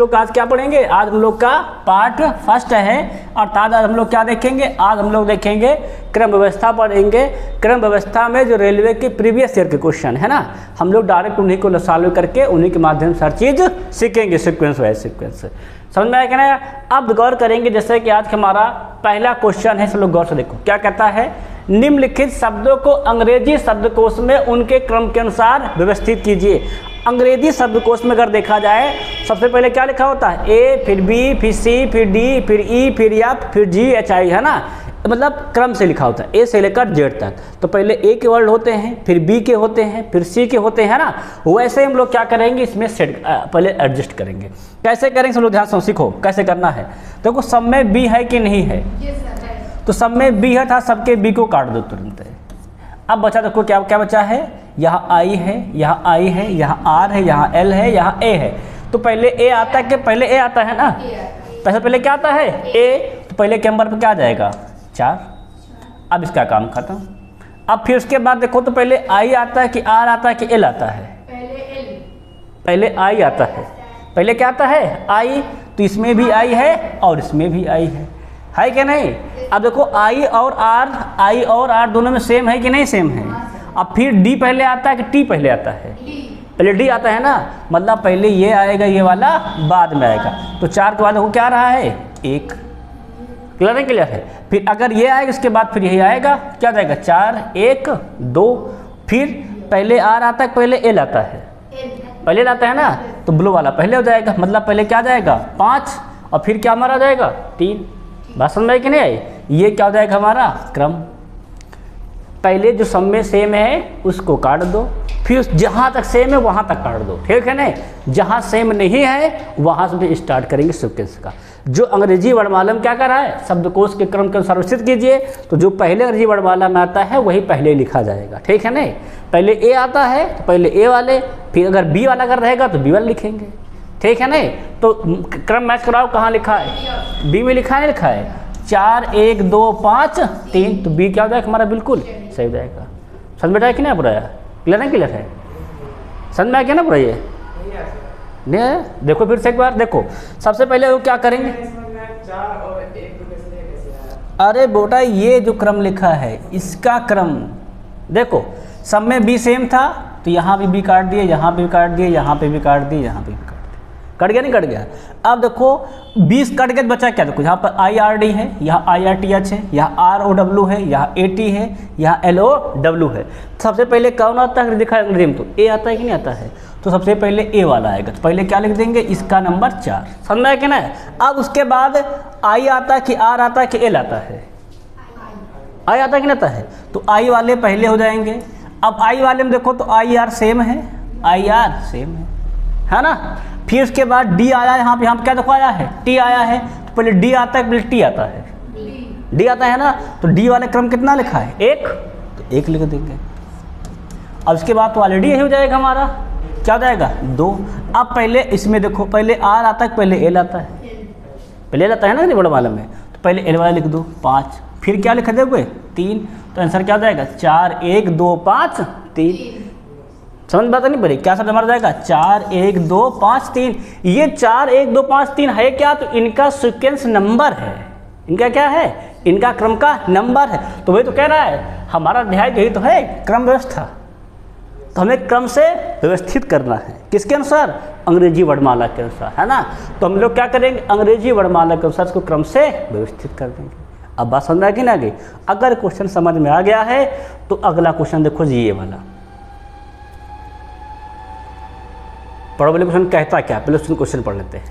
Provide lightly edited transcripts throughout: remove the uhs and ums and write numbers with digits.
लोग आज क्या पढ़ेंगे? आज हम लोग का पार्ट फर्स्ट है, अर्थात आज हम लोग क्या देखेंगे? आज हम लोग देखेंगे क्रम व्यवस्था पढ़ेंगे। क्रम व्यवस्था में जो रेलवे के प्रीवियस ईयर के क्वेश्चन है ना, हम लोग डायरेक्ट उन्हीं को सॉल्व करके उन्हीं के माध्यम से हर चीज़ सीखेंगे, सीक्वेंस वाइज सीक्वेंस। समझ में आया क्या ना? अब गौर करेंगे, जैसे कि आज हमारा पहला क्वेश्चन है, सब लोग गौर से देखो क्या कहता है। निम्नलिखित शब्दों को अंग्रेजी शब्दकोश में उनके क्रम के अनुसार व्यवस्थित कीजिए। अंग्रेजी शब्दकोश में अगर देखा जाए, सबसे पहले क्या लिखा होता है? ए, फिर बी, फिर सी, फिर डी, फिर ई, फिर एफ, फिर जी, एच, आई, है ना, मतलब क्रम से लिखा होता है ए से लेकर जेड तक। तो पहले ए के वर्ड होते हैं, फिर बी के होते हैं, फिर सी के होते हैं ना। वैसे हम लोग क्या करेंगे, इसमें सेट पहले एडजस्ट करेंगे। कैसे करेंगे सब लोग ध्यान से सीखो कैसे करना है। देखो सब में बी है कि नहीं है? तो सब में बी है था, सबके बी को काट दो तुरंत। अब बचा देखो क्या क्या बचा है, यहाँ आई है, यहाँ आई है, यहाँ आर है, यहाँ एल है, यहाँ ए है। तो पहले ए आता है कि पहले ए आता है ना, पहले क्या आता है? ए। तो पहले के नंबर पर क्या आ जाएगा? 4। अब इसका काम खत्म। अब फिर उसके बाद देखो तो पहले आई आता है कि आर आता है कि एल आता है? पहले आई आता है। पहले क्या आता है? आई। तो इसमें भी आई है और इसमें भी आई है क्या नहीं? अब देखो आई और आर दोनों में सेम है कि नहीं सेम है? अब फिर डी पहले आता है कि टी पहले आता है? पहले डी आता है ना, मतलब पहले ये आएगा, ये वाला बाद में आएगा। तो 4 के बाद वो क्या रहा है? 1। क्लियर है? क्लियर है। फिर अगर ये आएगा इसके बाद फिर यही आएगा, क्या जाएगा? 4, 1, 2। फिर पहले आर आता है, पहले एल आता है? पहले आता है ना, तो ब्लू वाला पहले हो जाएगा, मतलब पहले क्या जाएगा? 5, और फिर क्या हमारा जाएगा? 3। बात समझ में आई कि नहीं आई? ये क्या हो जाएगा हमारा क्रम। पहले जो सब में सेम है उसको काट दो, फिर जहाँ तक सेम है वहाँ तक काट दो, ठीक है ना? जहाँ सेम नहीं है वहाँ से स्टार्ट करेंगे सीक्वेंस का। जो अंग्रेजी वर्णमाला में क्या कर रहा है? शब्दकोश के क्रम के अनुसार व्यवस्थित कीजिए। तो जो पहले अंग्रेजी वर्णमाला में आता है वही पहले लिखा जाएगा, ठीक है ना? पहले ए आता है तो पहले ए वाले, फिर अगर बी वाला अगर रहेगा तो बी वाला लिखेंगे, ठीक है ना? तो क्रम मैच कराओ, कहाँ लिखा है? बी में लिखा है, लिखा है 4, 1, 2, 5, 3। तो बी क्या हो जाएगा हमारा? बिल्कुल सही हो जाएगा। समझ में आया कि नहीं बुराया? क्लियर है? क्लियर है? समझ में आया क्या ना बुरा? ये नहीं देखो फिर से एक बार देखो। सबसे पहले वो क्या करेंगे? अरे बेटा ये जो क्रम लिखा है इसका क्रम देखो, सब में बी सेम था तो यहाँ भी बी काट दिए, यहाँ पे भी काट दिए, यहाँ पे भी काट दिए, यहाँ पे भी काट दिए। कट गया नहीं? कट गया। अब देखो 20 कट गया, बचा क्या? देखो यहाँ पर आई आर डी है, यहाँ आई आर टी एच है, यहाँ आर ओ डब्ल्यू है, यहाँ ए टी है, यहाँ एल ओ डब्ल्यू है। सबसे पहले कौन आता है? दिखा अंग्रेजी में तो ए आता है कि नहीं आता है? तो सबसे पहले ए वाला आएगा, तो पहले क्या लिख देंगे? इसका नंबर 4। समझ में कि ना? अब उसके बाद आई आता है कि आर आता है कि एल आता है? आई आता है कि नहीं आता है? तो आई वाले पहले हो जाएंगे। अब आई वाले में देखो तो आई आर सेम है, आई आर सेम है ना? फिर उसके बाद डी आया, यहाँ पे क्या देखो आया है? टी आया है। तो पहले डी आता है, पहले टी आता है? डी आता है ना? तो डी वाले क्रम कितना लिखा है? 1। तो 1 लिख देंगे। अब उसके बाद तो ऑलरेडी यही हो जाएगा हमारा, क्या हो जाएगा? 2। अब पहले इसमें देखो, पहले आर आता है, पहले एल आता है? पहले एल आता है ना बड़ा वाले में, तो पहले एल वाला लिख दो 5। फिर क्या लिखा दोगे? 3। तो आंसर क्या हो जाएगा? 4, 1, 2, 5, 3। समझ बात नहीं पड़ी? क्या शब्द हमारा जाएगा? 4, 1, 2, 5, 3। ये 4, 1, 2, 5, 3 है क्या? तो इनका सीक्वेंस नंबर है। इनका क्या है? इनका क्रम का नंबर है। तो वही तो कह रहा है हमारा अध्याय यही तो है, क्रम व्यवस्था। तो हमें क्रम से व्यवस्थित करना है, किसके अनुसार? अंग्रेजी वर्णमाला के अनुसार, है ना? तो हम लोग क्या करेंगे? अंग्रेजी वर्णमाला के अनुसार इसको क्रम से व्यवस्थित कर देंगे। अब बात समझ में कि ना गई? अगर क्वेश्चन समझ में आ गया है तो अगला क्वेश्चन देखो जी, ये वाला पढ़ो। वाले क्वेश्चन कहता क्या? पहले उसमें क्वेश्चन पढ़ लेते हैं।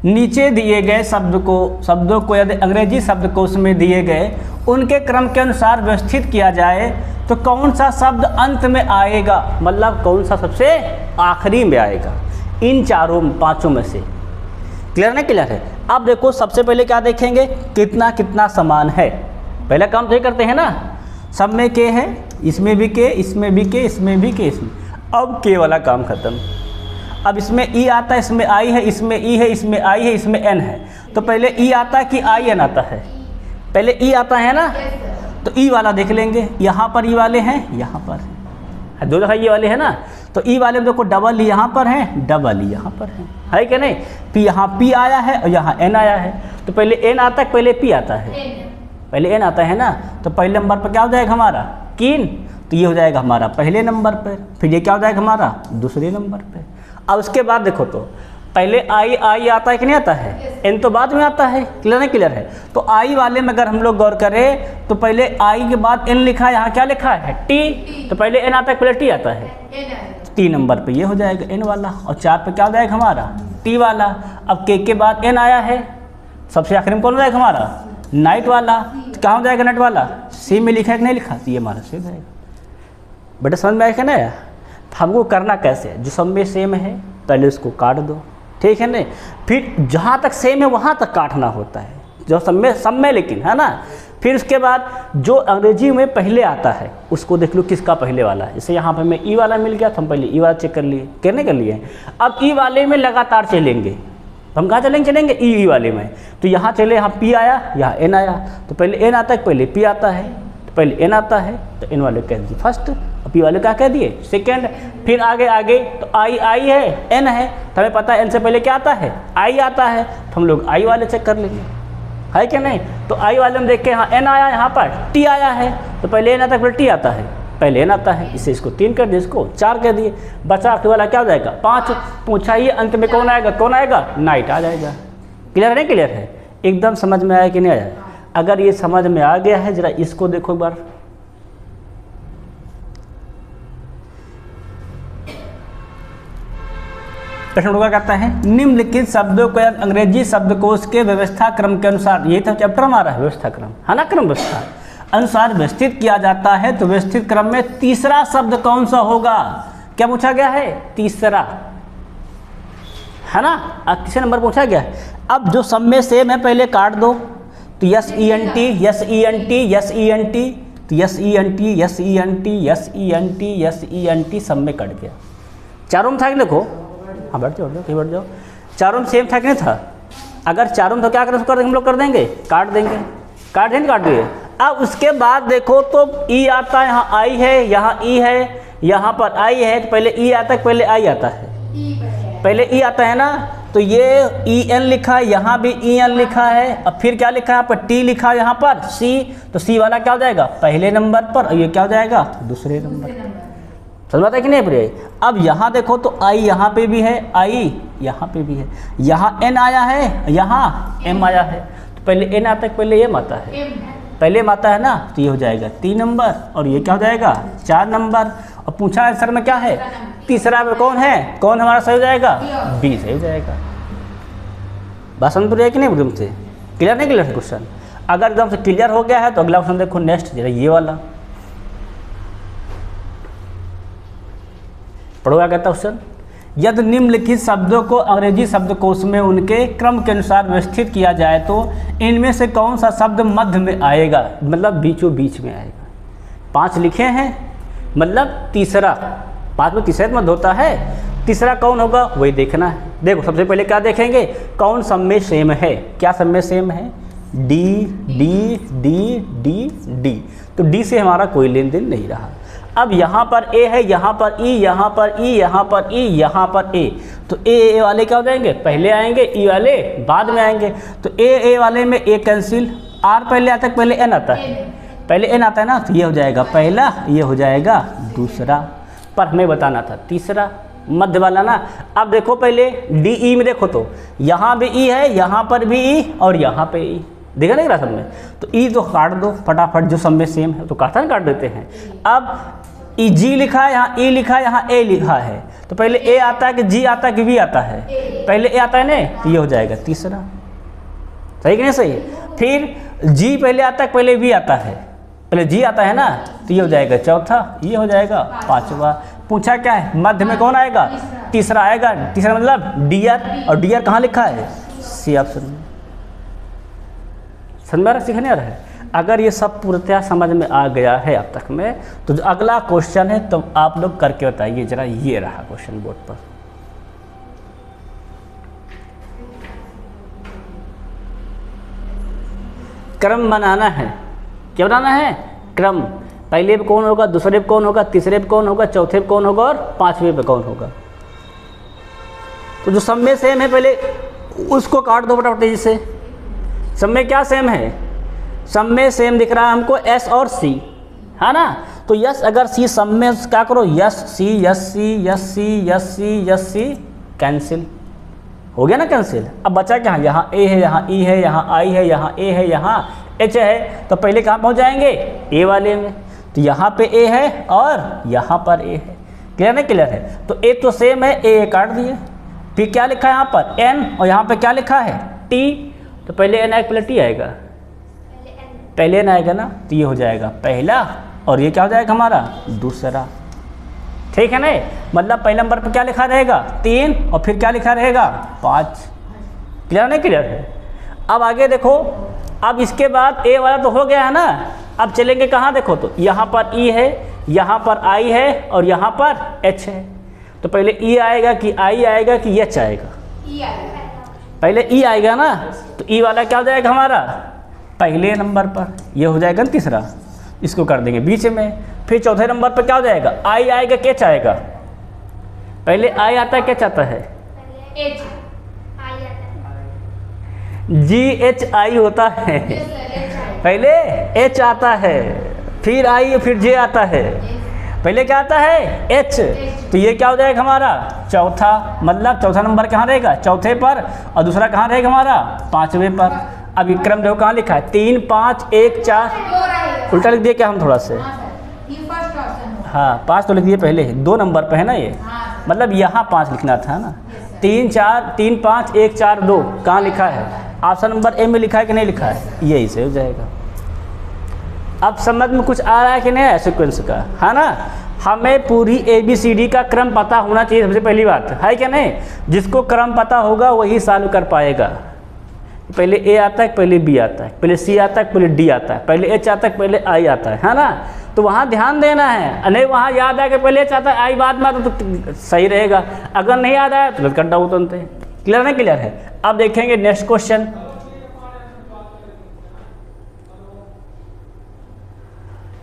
नीचे दिए गए शब्दों को यदि अंग्रेजी शब्दकोश में दिए गए उनके क्रम के अनुसार व्यवस्थित किया जाए तो कौन सा शब्द अंत में आएगा? मतलब कौन सा सबसे आखिरी में आएगा इन 4-5 में से? क्लियर नहीं? क्लियर है। अब देखो सबसे पहले क्या देखेंगे? कितना कितना समान है। पहला काम तो ये करते हैं ना, सब में के है, इसमें भी के, इसमें भी के, इसमें भी के, इसमें। अब के वाला काम खत्म। अब इसमें ई आता है, इसमें आई है, इसमें ई है, इसमें आई है, इसमें एन है। तो पहले ई आता है कि आई एन आता है? पहले ई आता है ना, तो ई वाला देख लेंगे। यहाँ पर ई वाले हैं, यहाँ पर दो दफ़ा ये वाले है ना, तो ई वाले में देखो डबल ई यहाँ पर है, डबल ई यहाँ पर है कि नहीं। पी यहाँ पी आया है और यहाँ एन आया है, तो पहले एन आता है पहले पी आता है, पहले एन आता है ना, तो पहले नंबर पर क्या हो जाएगा हमारा कीन, तो ये हो जाएगा हमारा पहले नंबर पर, फिर ये क्या हो जाएगा हमारा दूसरे नंबर पर। अब उसके बाद देखो तो पहले आई आता है कि नहीं आता है, एन तो बाद में आता है, क्लियर है क्लियर है। तो आई वाले में अगर हम लोग गौर करें तो पहले आई के बाद एन लिखा है, यहाँ क्या लिखा है टी, तो पहले एन आता है पहले टी आता है, टी नंबर पे ये हो जाएगा एन वाला, और 4 पे क्या हो जाएगा हमारा टी वाला। अब के बाद एन आया है, सबसे आखिर में कौन हो जाएगा हमारा नाइट वाला, तो क्या हो जाएगा नाइट वाला, सी में लिखा है कि नहीं लिखा, तो ये हमारा सी हो जाएगा। बेटा समझ में आएगा ना, हमको करना कैसे है, जो सब में सेम है पहले उसको काट दो, ठीक है नहीं, फिर जहाँ तक सेम है वहाँ तक काटना होता है, जो सब में लेकिन है ना। फिर उसके बाद जो अंग्रेजी में पहले आता है उसको देख लो किसका पहले वाला है। जैसे यहाँ पे मैं ई वाला मिल गया तो हम पहले ई वाला चेक कर लिए, कहने कर लिए। अब ई वाले में लगातार चलेंगे, तो हम कहाँ चलेंगे ई वाले में, तो यहाँ चले, यहाँ पी आया यहाँ एन आया, तो पहले एन आता है पहले पी आता है, तो पहले एन आता है तो एन वाले कह दिए फर्स्ट, पी वाले क्या कह दिए सेकेंड। फिर आगे तो आई है एन है, तो हमें पता है एन से पहले क्या आता है आई आता है, तो हम लोग आई वाले चेक कर लेंगे, है कि नहीं। तो आई वाले में देख के यहाँ एन आया, यहाँ पर टी आया है, तो पहले एन आता है फिर टी आता है, पहले एन आता है, इससे इसको 3 कर दिए, इसको 4 कर दिए, बचा आखिरी वाला क्या हो जाएगा 5। पूछा ही अंत में कौन आएगा नाइट आ जाएगा। क्लियर है नहीं क्लियर है, एकदम समझ में आया कि नहीं आया। अगर ये समझ में आ गया है जरा इसको देखो एक बार। प्रश्न होगा कहता है निम्नलिखित शब्दों को अंग्रेजी शब्दकोश के व्यवस्था क्रम के अनुसार, ये तो चैप्टर हमारा है व्यवस्था क्रम है ना, क्रम व्यवस्था अनुसार व्यवस्थित किया जाता है, तो व्यवस्थित क्रम में तीसरा शब्द कौन सा होगा, क्या पूछा गया है तीसरा, है ना। तीसरे नंबर पूछा गया है। अब जो सब में सेम है पहले काट दो, तो S E N T S E N T S E N T, तो S E N T S E N T S E N T S E N T सब में कट गया। चारों में था कि देखो, हाँ बैठ जाओ, चारों में सेम था कि नहीं था। अगर चारों में तो क्या कर हम लोग कर देंगे काट दिए। अब उसके बाद देखो तो ई आता है, यहाँ आई है, यहाँ ई है, यहाँ पर आई है, तो पहले ई आता है पहले आई आता है, पहले ई आता है ना, तो ये ई एन लिखा है, यहाँ भी ई एन लिखा है, अब फिर क्या लिखा है यहाँ पर टी लिखा है, यहाँ पर सी, तो सी वाला क्या हो जाएगा पहले नंबर पर, और ये क्या हो जाएगा दूसरे नंबर पर। समझ आता है कि नहीं प्रिय। अब यहाँ देखो तो आई यहाँ पे भी है, आई यहाँ पे भी है, यहाँ एन आया है, यहाँ एम आया है, तो पहले एन आता है पहले एम आता है, पहले एम आता है ना, तो ये हो जाएगा 3 नंबर, और ये क्या हो जाएगा 4 नंबर। और पूछा आंसर में क्या है तीसरा में कौन हमारा सही हो जाएगा बी सही हो जाएगा। बात समझ रही है कि नहीं एकदम से क्लियर नहीं क्लियर है क्वेश्चन। अगर एकदम से क्लियर हो गया है तो अगला क्वेश्चन देखो नेक्स्ट जरा ये वाला पढ़ो, क्या कहता है क्वेश्चन। यदि निम्नलिखित शब्दों को अंग्रेजी शब्दकोश में उनके क्रम के अनुसार व्यवस्थित किया जाए तो इनमें से कौन सा शब्द मध्य में आएगा, मतलब बीचों बीच में आएगा। 5 लिखे हैं, मतलब तीसरा, 5 में तीसरा मध्य होता है, तीसरा कौन होगा वही देखना है। देखो सबसे पहले क्या देखेंगे कौन सब में सेम है, क्या सब में सेम है D D D D D, तो डी से हमारा कोई लेन देन नहीं रहा। अब यहाँ पर ए है, यहाँ पर ई, यहाँ पर ई, यहाँ पर ई, यहाँ पर ए, तो ए वाले क्या हो जाएंगे पहले आएंगे, ई वाले बाद में आएंगे, तो ए वाले में ए कैंसिल, आर पहले आता है पहले एन आता है, पहले एन आता है ना, तो ये हो जाएगा पहला, ये हो जाएगा दूसरा, पर हमें बताना था तीसरा मध्य वाला ना। अब देखो पहले डी ई में देखो तो यहाँ भी ई है, यहाँ पर भी ई, और यहाँ पे ई, देखा नहीं रहा सब में, तो ई तो काट दो फटाफट, जो सब में सेम है तो काट देते हैं। अब ई जी लिखा है, यहाँ ई लिखा है, यहाँ ए लिखा है, तो पहले ए आता है कि जी आता है कि वी आता है, पहले ए आता है ना, तो ये हो जाएगा तीसरा, सही कि नहीं सही। फिर जी पहले आता है पहले वी आता है, पहले जी आता है ना, तो ये हो जाएगा चौथा, ये हो जाएगा 5वां। पूछा क्या है मध्य में कौन आएगा तीसरा आएगा, तीसरा मतलब डियर, और डियर कहाँ लिखा है सी ऑप्शन में। समझ में सीखने आ रहा है। अगर ये सब पूर्णतः समझ में आ गया है अब तक में, तो जो अगला क्वेश्चन है तो आप लोग करके बताइए जरा। ये रहा क्वेश्चन बोर्ड पर, क्रम बनाना है, क्या बनाना है क्रम। पहले पे कौन होगा, दूसरे पे कौन होगा, तीसरे पे कौन होगा, चौथे पे कौन होगा और पांचवें पे कौन होगा। तो जो सब में सेम है पहले उसको काट दो फटाफट तेजी से। सब में क्या सेम है, सब में सेम दिख रहा है हमको एस और सी, है ना। तो यस अगर सी सब में क्या करो, यस सी यस सी यस सी यस सी यस सी, कैंसिल हो गया ना कैंसिल। अब बचा क्या, यहाँ ए है, यहाँ ई है, यहाँ आई है, यहाँ ए है, यहाँ एच है। तो पहले कहाँ पहुँच जाएंगे, ए वाले में। तो यहाँ पे ए है और यहाँ पर ए है। क्लियर नहीं क्लियर है। तो ए तो सेम है, ए काट दिए। फिर क्या लिखा है यहाँ पर एन और यहाँ पे क्या लिखा है टी। तो पहले एन आएगा पहले टी आएगा, पहले एन आएगा ना। तो ये हो जाएगा पहला और ये क्या हो जाएगा हमारा दूसरा। ठीक है ना। मतलब पहले नंबर पर क्या लिखा रहेगा 3 और फिर क्या लिखा रहेगा 5। क्लियर नहीं क्लियर है। अब आगे देखो, अब इसके बाद ए वाला तो हो गया है ना। अब चलेंगे कहाँ, देखो तो यहाँ पर ई है, यहाँ पर आई है और यहाँ पर एच है। तो पहले ई आएगा कि आई आएगा कि एच आएगा, पहले ई आएगा ना। तो ई वाला क्या हो जाएगा हमारा पहले नंबर पर, ये हो जाएगा तीसरा, इसको कर देंगे बीच में। फिर चौथे नंबर पर क्या हो जाएगा आई आएगा कि एच आएगा, पहले आई आता है कि एच आता है, जी एच आई होता है, पहले एच आता है फिर आई फिर जे आता है, पहले क्या आता है एच। तो ये क्या हो जाएगा हमारा चौथा, मतलब चौथा नंबर कहाँ रहेगा चौथे पर और दूसरा कहाँ रहेगा हमारा पांचवें पर। अब विक्रम देखो कहाँ लिखा है 3 5 1 4, उल्टा लिख दिया क्या हम थोड़ा से, हाँ 5 तो लिख दिए पहले, 2 नंबर पे है ना ये, मतलब यहाँ 5 लिखना था ना। 3 5 1 4 2 कहाँ लिखा है, ऑप्शन नंबर ए में लिखा है कि नहीं लिखा है, यही से हो जाएगा। अब समझ में कुछ आ रहा है कि नहीं है सीक्वेंस का, है ना। हमें पूरी ABCD का क्रम पता होना चाहिए, सबसे पहली बात है क्या नहीं। जिसको क्रम पता होगा वही सॉल्व कर पाएगा। पहले ए आता है पहले बी आता है, पहले सी आता है पहले डी आता है, पहले एच आता है पहले आई आता है ना। तो वहाँ ध्यान देना है, नहीं वहाँ याद आया कि पहले एच आता है आई बाद में आता तो सही रहेगा, अगर नहीं याद आया तो गलत कंडा उतरते हैं। क्लियर नहीं क्लियर है। अब देखेंगे नेक्स्ट क्वेश्चन।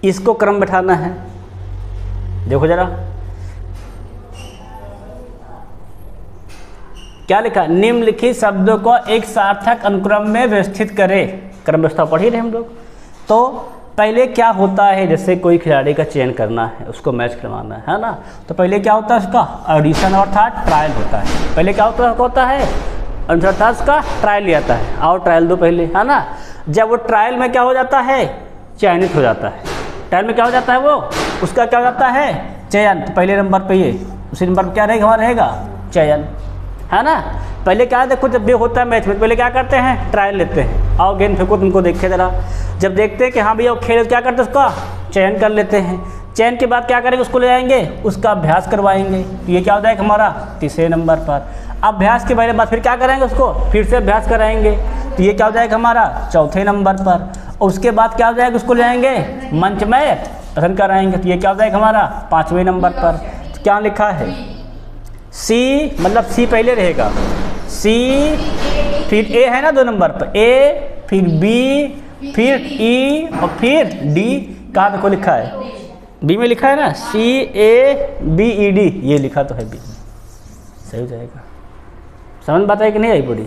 इसको क्रम बैठाना है, देखो जरा क्या लिखा, निम्नलिखित शब्दों को एक सार्थक अनुक्रम में व्यवस्थित करें। क्रम व्यवस्था पढ़ ही रहे हम लोग। तो पहले क्या होता है, जैसे कोई खिलाड़ी का चयन करना है, उसको मैच करवाना है ना। तो पहले क्या होता है उसका ऑडिशन अर्थात ट्रायल होता है। पहले क्या होता है अर्थात उसका ट्रायल लिया जाता है, और ट्रायल दो पहले, है ना। जब वो ट्रायल में क्या हो जाता है चयनित हो जाता है, ट्रायल में क्या हो जाता है वो उसका क्या हो जाता है चयन। तो पहले नंबर पे ये, उसी नंबर पर क्या रहेगा हमारा रहेगा चयन, है ना। पहले क्या देखो जब भी होता है मैच में पहले क्या करते हैं ट्रायल लेते हैं, आओ गेंद फेंको तुमको देखे जरा। जब देखते हैं कि हाँ भैया खेल क्या करते हैं उसका चयन कर लेते हैं। चयन के बाद क्या करेंगे उसको ले जाएंगे उसका अभ्यास करवाएंगे। तो ये क्या हो जाएगा हमारा तीसरे नंबर पर। अभ्यास के बाद फिर क्या करेंगे उसको फिर से अभ्यास कराएंगे। तो ये क्या हो जाएगा हमारा चौथे नंबर पर। और उसके बाद क्या हो जाएगा उसको ले जाएंगे मंच में प्रदर्शन कराएंगे। तो ये क्या हो जाएगा हमारा पाँचवें नंबर पर। तो क्या लिखा है सी, मतलब सी पहले रहेगा, सी फिर ए है ना 2 नंबर पर, ए फिर बी फिर ई और फिर डी। कहाँ देखो लिखा है बी में लिखा है ना CABED, ये लिखा तो है बी, सही हो जाएगा। समझ बात है कि नहीं आई पूरी।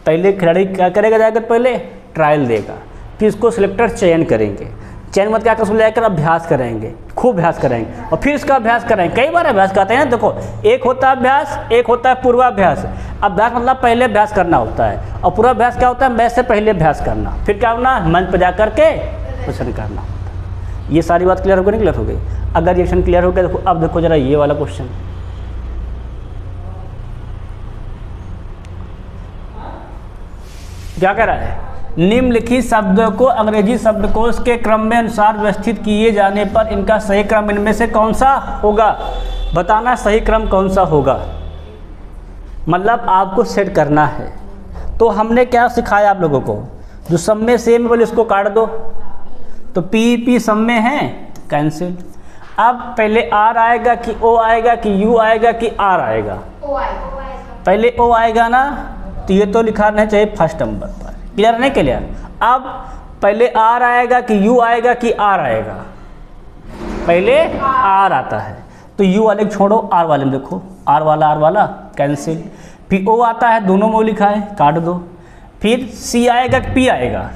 पहले खिलाड़ी क्या करेगा जाकर पहले ट्रायल देगा, फिर उसको सिलेक्टर चयन करेंगे, चयन मत क्या कर जाकर अभ्यास करेंगे, खूब अभ्यास करेंगे और फिर उसका अभ्यास कराएंगे। कई बार अभ्यास करते हैं ना, देखो एक होता है अभ्यास, एक होता है पूर्वाभ्यास। अभ्यास मतलब पहले अभ्यास करना होता है और पूर्वाभ्यास क्या होता है मैच से पहले अभ्यास करना, फिर क्या होना मंच पर जा करके क्वेश्चन करना होता है। ये सारी बात क्लियर हो गई नहीं क्लियर हो गई। अगर ये क्वेश्चन क्लियर हो गया देखो अब देखो जरा ये वाला क्वेश्चन। क्या कह रहा है, निम्नलिखित शब्दों को अंग्रेजी शब्दकोश के क्रम में अनुसार व्यवस्थित किए जाने पर इनका सही क्रम इनमें से कौन सा होगा, बताना सही क्रम कौन सा होगा। मतलब आपको सेट करना है। तो हमने क्या सिखाया आप लोगों को, जो सब में सेम बोले उसको काट दो। तो पी सब में है कैंसिल। अब पहले आर आएगा कि ओ आएगा कि यू आएगा कि आर आएगा, पहले ओ आएगा ना। तो ये तो लिखा नहीं चाहिए फर्स्ट नंबर पर। क्लियर नहीं क्लियर। अब पहले आर आएगा कि यू आएगा कि आर आएगा, पहले आर आता है, तो यू वाले को छोड़ो, आर वाले में देखो, आर वाला कैंसिल। फिर ओ आता है, दोनों में लिखा है, काट दो। फिर सी आएगा कि पी आएगा?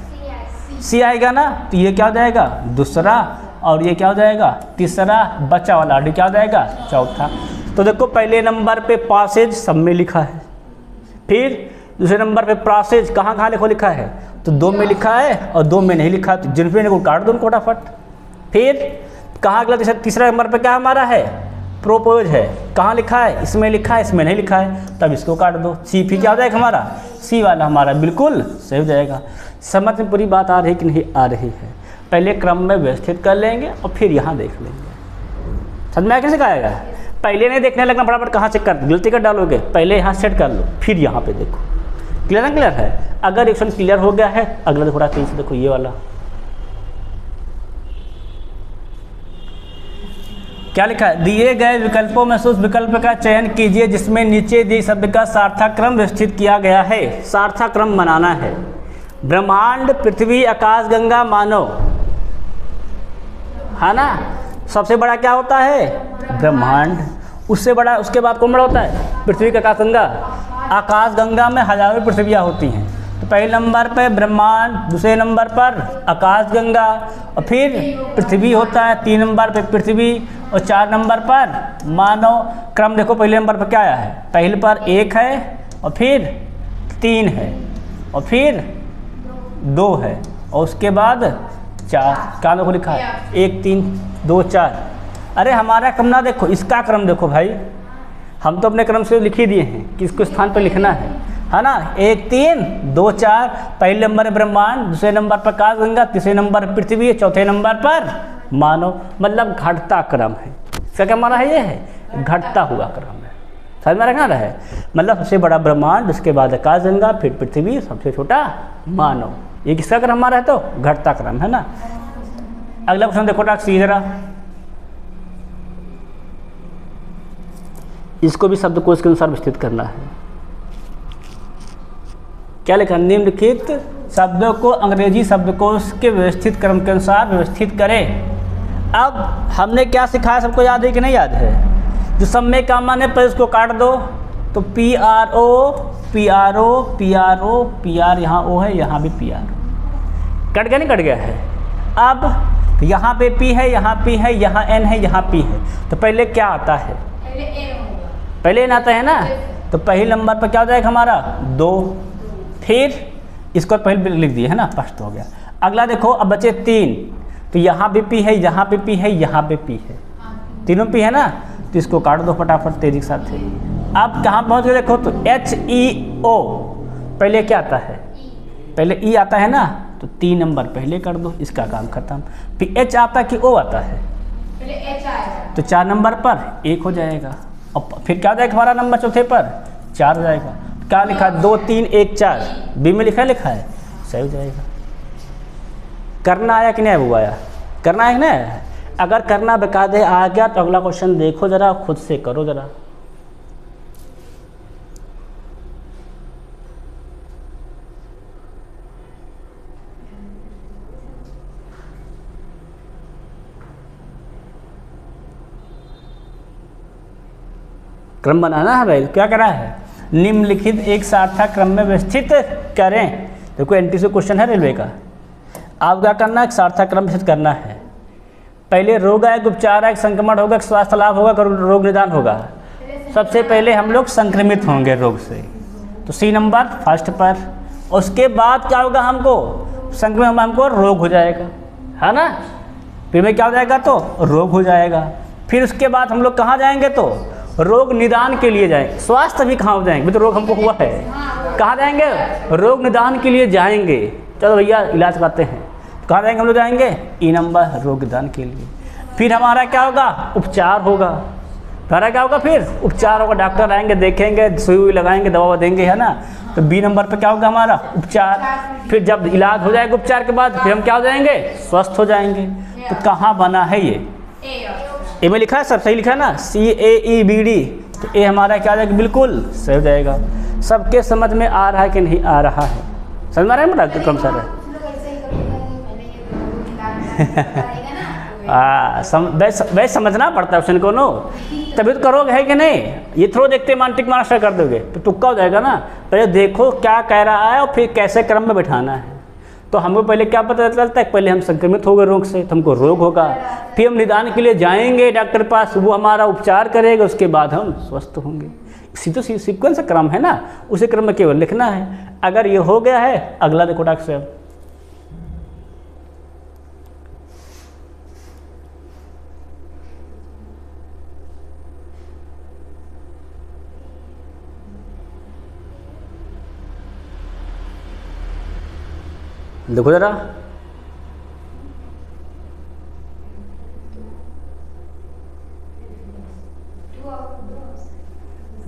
सी आएगा ना, तो ये क्या हो जाएगा? दूसरा, और ये क्या हो जाएगा? तीसरा। बचा वाला डी क्या हो जाएगा? चौथा। तो देखो पहले नंबर पे पासेज सब में लिखा है, फिर दूसरे नंबर पे प्रासेज कहाँ कहाँ लिखा है? तो 2 में लिखा है और 2 में नहीं लिखा, तो जिनपे को काट दो उनको फटाफट। फिर कहाँ अगला तीसरा नंबर पे क्या हमारा है? प्रोपोज है, कहाँ लिखा है? इसमें लिखा है, इसमें नहीं लिखा है, तब इसको काट दो। सी फिर क्या हो जाएगा हमारा? सी वाला हमारा बिल्कुल सही हो जाएगा। समझ में पूरी बात आ रही कि नहीं आ रही है? पहले क्रम में व्यवस्थित कर लेंगे और फिर यहाँ देख लेंगे। समझ में कैसे आएगा? पहले नहीं देखने लगना, फटाफट कहाँ से कर गलती कर डालोगे, पहले यहाँ सेट कर लो, फिर यहाँ पे देखो। क्लियर ना? क्लियर है? अगर रिएक्शन क्लियर हो गया है, अगला थोड़ा तेज से देखो, ये वाला क्या लिखा है? दिए गए विकल्पों में से उस विकल्प का चयन कीजिए जिसमें नीचे दिए शब्द का सार्थक क्रम व्यवस्थित किया गया है। सार्थक क्रम बनाना है। ब्रह्मांड, पृथ्वी, आकाश, गंगा, मानव, है ना? सबसे बड़ा क्या होता है? ब्रह्मांड। उससे बड़ा, उसके बाद कौन बड़ा होता है? पृथ्वी, आकाश, गंगा। आकाश गंगा में हजारों पृथ्वियाँ होती हैं, तो पहले नंबर पर ब्रह्मांड, दूसरे नंबर पर आकाश गंगा, और फिर पृथ्वी होता है 3 नंबर पे पृथ्वी, और 4 नंबर पर मानव। क्रम देखो, पहले नंबर पर क्या आया है? पहले पर 1 है, और फिर 3 है, और फिर 2 है, और उसके बाद 4। क्या देखो लिखा है? 1 3 2 4। अरे हमारा क्रम ना देखो, इसका क्रम देखो भाई, हम तो अपने क्रम से लिख ही दिए हैं कि इसको स्थान पर लिखना है ना? 1 3 2 4। पहले नंबर है ब्रह्मांड, दूसरे नंबर पर आकाश गंगा, तीसरे नंबर पर पृथ्वी, चौथे नंबर पर मानव। मतलब घटता क्रम है। इसका क्या माना है? ये है घटता हुआ क्रम है। समझ में रखना है? मतलब सबसे बड़ा ब्रह्मांड, उसके बाद आकाश गंगा, फिर पृथ्वी, सबसे छोटा मानव। ये किसका क्रम हमारा है? तो घटता क्रम है ना। अगला क्वेश्चन देखो टाक्सी जरा, इसको भी शब्दकोश के अनुसार व्यवस्थित करना है। क्या लिखा? निम्नलिखित शब्दों को अंग्रेजी शब्दकोश के व्यवस्थित क्रम के अनुसार व्यवस्थित करें। अब हमने क्या सिखाया, सबको याद है कि नहीं याद है? जो सब में कॉमन है पर इसको काट दो, तो P R O P R O P R O P R, यहाँ ओ है, यहाँ भी पी आर। कट गया नहीं? कट गया है। अब यहाँ पे पी है, यहाँ पी है, यहाँ एन है, यहाँ पी है, तो पहले क्या आता है? पहले एन आता है ना, तो पहले नंबर पर क्या हो जाएगा हमारा? 2। फिर इसको पहले लिख दिए है ना, स्पष्ट हो गया। अगला देखो, अब बचे 3, तो यहाँ भी पी है, यहाँ पे पी है, यहाँ पे पी है, तीनों पी है ना, तो इसको काट दो फटाफट तेजी के साथ। अब कहाँ पहुँच गए देखो, तो HEO पहले क्या आता है? पहले E आता है ना, तो 3 नंबर पहले कर दो, इसका काम खत्म। फिर H आता कि O आता है? पहले H आएगा, तो 4 नंबर पर 1 हो जाएगा, और फिर क्या हो जाएगा हमारा नंबर चौथे पर? 4 हो जाएगा। क्या लिखा? 2 3 1 4, बी में लिखा है, सही हो जाएगा। करना आया कि नहीं? वो आया, करना है ना? अगर करना बेकायदे आ गया तो अगला क्वेश्चन देखो जरा, खुद से करो जरा। क्रम बनाना है भाई, क्या करा है? निम्नलिखित एक सार्थक क्रम में व्यवस्थित करें। देखो एनटीसी क्वेश्चन है रेलवे का। आप क्या करना है? एक सार्थक क्रम व्यवस्थित करना है। पहले रोग आएगा, उपचार आएगा, संक्रमण होगा, स्वास्थ्य लाभ होगा, रोग निदान होगा। सबसे पहले हम लोग संक्रमित होंगे रोग से, तो सी नंबर फर्स्ट पर। उसके बाद क्या होगा? हमको संक्रमित, हमको रोग हो जाएगा, है ना? फिर में क्या हो जाएगा? तो रोग हो जाएगा। फिर उसके बाद हम लोग कहाँ जाएंगे? तो रोग निदान के लिए जाएंगे। स्वास्थ्य भी कहाँ हो जाएंगे? तो रोग हमको हुआ है, कहाँ जाएंगे? रोग निदान के लिए जाएंगे। चलो भैया इलाज करते हैं, कहाँ जाएंगे हम लोग? जाएंगे ई नंबर, रोग निदान के लिए। फिर हमारा क्या होगा? उपचार होगा। हमारा क्या होगा? फिर उपचार होगा, डॉक्टर आएंगे, देखेंगे, सुई लगाएंगे, दवा देंगे, है ना? तो बी नंबर पर क्या होगा हमारा? उपचार। फिर जब इलाज हो जाएगा उपचार के बाद, फिर हम क्या हो जाएंगे? स्वस्थ हो जाएंगे। तो कहाँ बना है ये? ए में लिखा है, सब सही लिखा है ना, CAEBD, तो ए हमारा क्या हो जाएगा? बिल्कुल सही हो जाएगा। सबके समझ में आ रहा है कि नहीं आ रहा है? समझ में आ रहा है बेटा? क्रम सर वैसे समझना पड़ता है क्वेश्चन को नो, तभी तो करोगे, है कि नहीं। ये थोड़ा देखते टिक मास्टर कर दोगे तो तुक्का हो जाएगा ना। पहले देखो क्या कह रहा है और फिर कैसे क्रम में बैठाना है। तो हमको पहले क्या पता चलता है, पहले हम संक्रमित हो गए रोग से, तो हमको रोग होगा, फिर हम निदान के लिए जाएंगे डॉक्टर पास, वो हमारा उपचार करेगा, उसके बाद हम स्वस्थ होंगे। इसी तो सीक्वेंस क्रम है ना, उसी क्रम में केवल लिखना है। अगर ये हो गया है, अगला देखो डॉक्टर साहब, देखो जरा,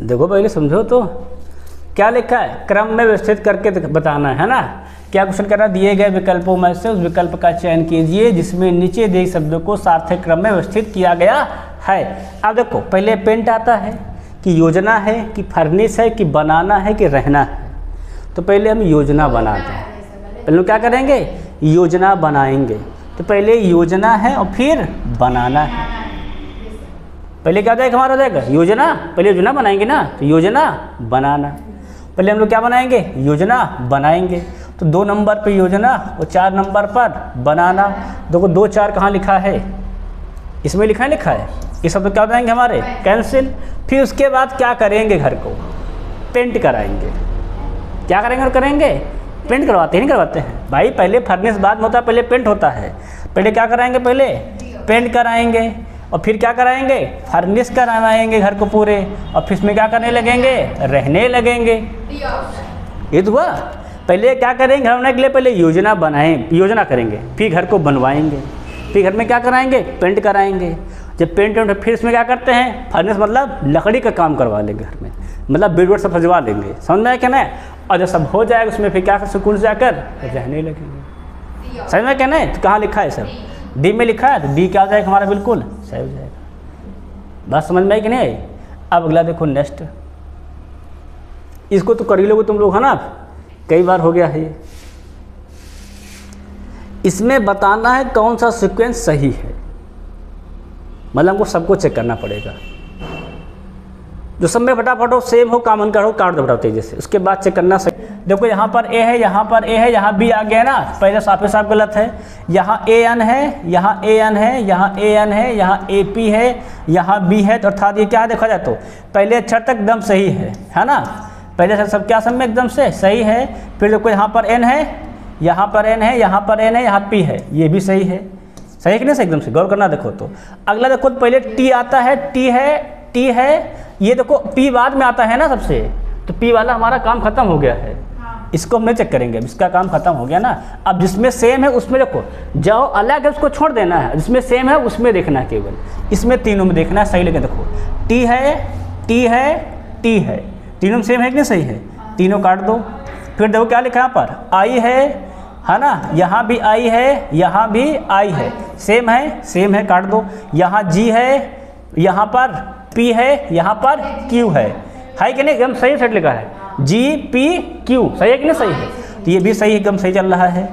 देखो पहले समझो तो क्या लिखा है, क्रम में व्यवस्थित करके बताना है ना। क्या क्वेश्चन करना, दिए गए विकल्पों में से उस विकल्प का चयन कीजिए जिसमें नीचे दिए शब्दों को सार्थक क्रम में व्यवस्थित किया गया है। अब देखो पहले पेंट आता है कि योजना है कि फर्निश है कि बनाना है कि रहना है। तो पहले हम योजना बनाते हैं, पहले क्या करेंगे, योजना बनाएंगे। तो पहले योजना है और फिर बनाना है। पहले क्या जाएगा हमारा, जाएगा योजना, पहले योजना बनाएंगे ना, तो योजना बनाना। पहले हम लोग क्या बनाएंगे, योजना बनाएंगे। तो 2 नंबर पे योजना और 4 नंबर पर बनाना। देखो 2 4 कहाँ लिखा है, इसमें लिखा है। ये सब तो क्या बनाएंगे हमारे, कैंसिल। फिर उसके बाद क्या करेंगे, घर को पेंट कराएंगे। क्या करेंगे और करेंगे, पेंट करवाते हैं, नहीं करवाते हैं भाई। पहले फर्निश बाद में होता है, पहले पेंट होता है। पहले क्या कराएंगे, पहले पेंट कराएंगे और फिर क्या कराएंगे, फर्निश कराएंगे घर को पूरे, और फिर इसमें क्या करने लगेंगे, रहने लगेंगे। ये तो हुआ। पहले क्या करेंगे, घर बनाने के लिए पहले योजना बनाएं, योजना करेंगे, फिर घर को बनवाएंगे, फिर घर में क्या कराएंगे, पेंट कराएंगे। जब पेंट वेंट फिर इसमें क्या करते हैं, फर्निश मतलब लकड़ी का काम करवा लेंगे घर में, मतलब बेड वेड सब सजवा लेंगे, समझ में आया क्या ना। और जब सब हो जाएगा उसमें फिर क्या सुकून से जाकर रहने लगेंगे, समझ में क्या ना। तो कहाँ लिखा है सब, डी में लिखा है, तो डी क्या हो जाएगा हमारा, बिल्कुल सही हो जाएगा। बात समझ में आई कि नहीं। अब अगला देखो नेक्स्ट, इसको तो कर ही लोगे तुम लोग, है ना, कई बार हो गया है ये। इसमें बताना है कौन सा सीक्वेंस सही है, मतलब हमको सबको चेक करना पड़ेगा। जो सब में फटाफट हो, सेम हो, कॉमन का हो, काट दो फटाफट तेजी से, उसके बाद चेक करना सही। देखो यहाँ पर ए है, यहाँ पर ए है, यहाँ बी आ गया ना, पहले साफ साफ गलत है। यहाँ ए एन है, यहाँ ए एन है, यहाँ ए एन है, यहाँ ए पी है, यहाँ बी है। तो अर्थात ये क्या देखा जाए तो पहले अक्षर तक एकदम सही है ना। पहले अक्षर सब क्या सब में एकदम से सही है। फिर देखो यहाँ पर एन है, यहाँ पर एन है, यहाँ पर एन है, यहाँ पी है, ये भी सही है। सही कि नहीं, एकदम से गौर करना। देखो तो अगला देखो, पहले टी आता है, टी है, ये देखो पी बाद में आता है ना सबसे, तो पी वाला हमारा काम खत्म हो गया है। इसको हम नहीं चेक करेंगे, इसका काम खत्म हो गया ना। अब जिसमें सेम है उसमें देखो, जो अलग है उसको छोड़ देना है, जिसमें सेम है उसमें देखना है केवल, इसमें तीनों में देखना है सही लगे। देखो टी है, टी है, टी है, तीनों में सेम है कि नहीं, सही है, तीनों काट दो। फिर देखो क्या लिखा यहाँ पर, आई है ना, यहाँ भी आई है, यहाँ भी आई है, सेम है, काट दो। यहाँ जी है, यहाँ पर पी है, यहाँ पर क्यू है कि नहीं, एकदम सही सेट लिखा है, जी पी क्यू, सही है कि नहीं, सही है। तो ये भी सही, एकदम सही चल रहा है।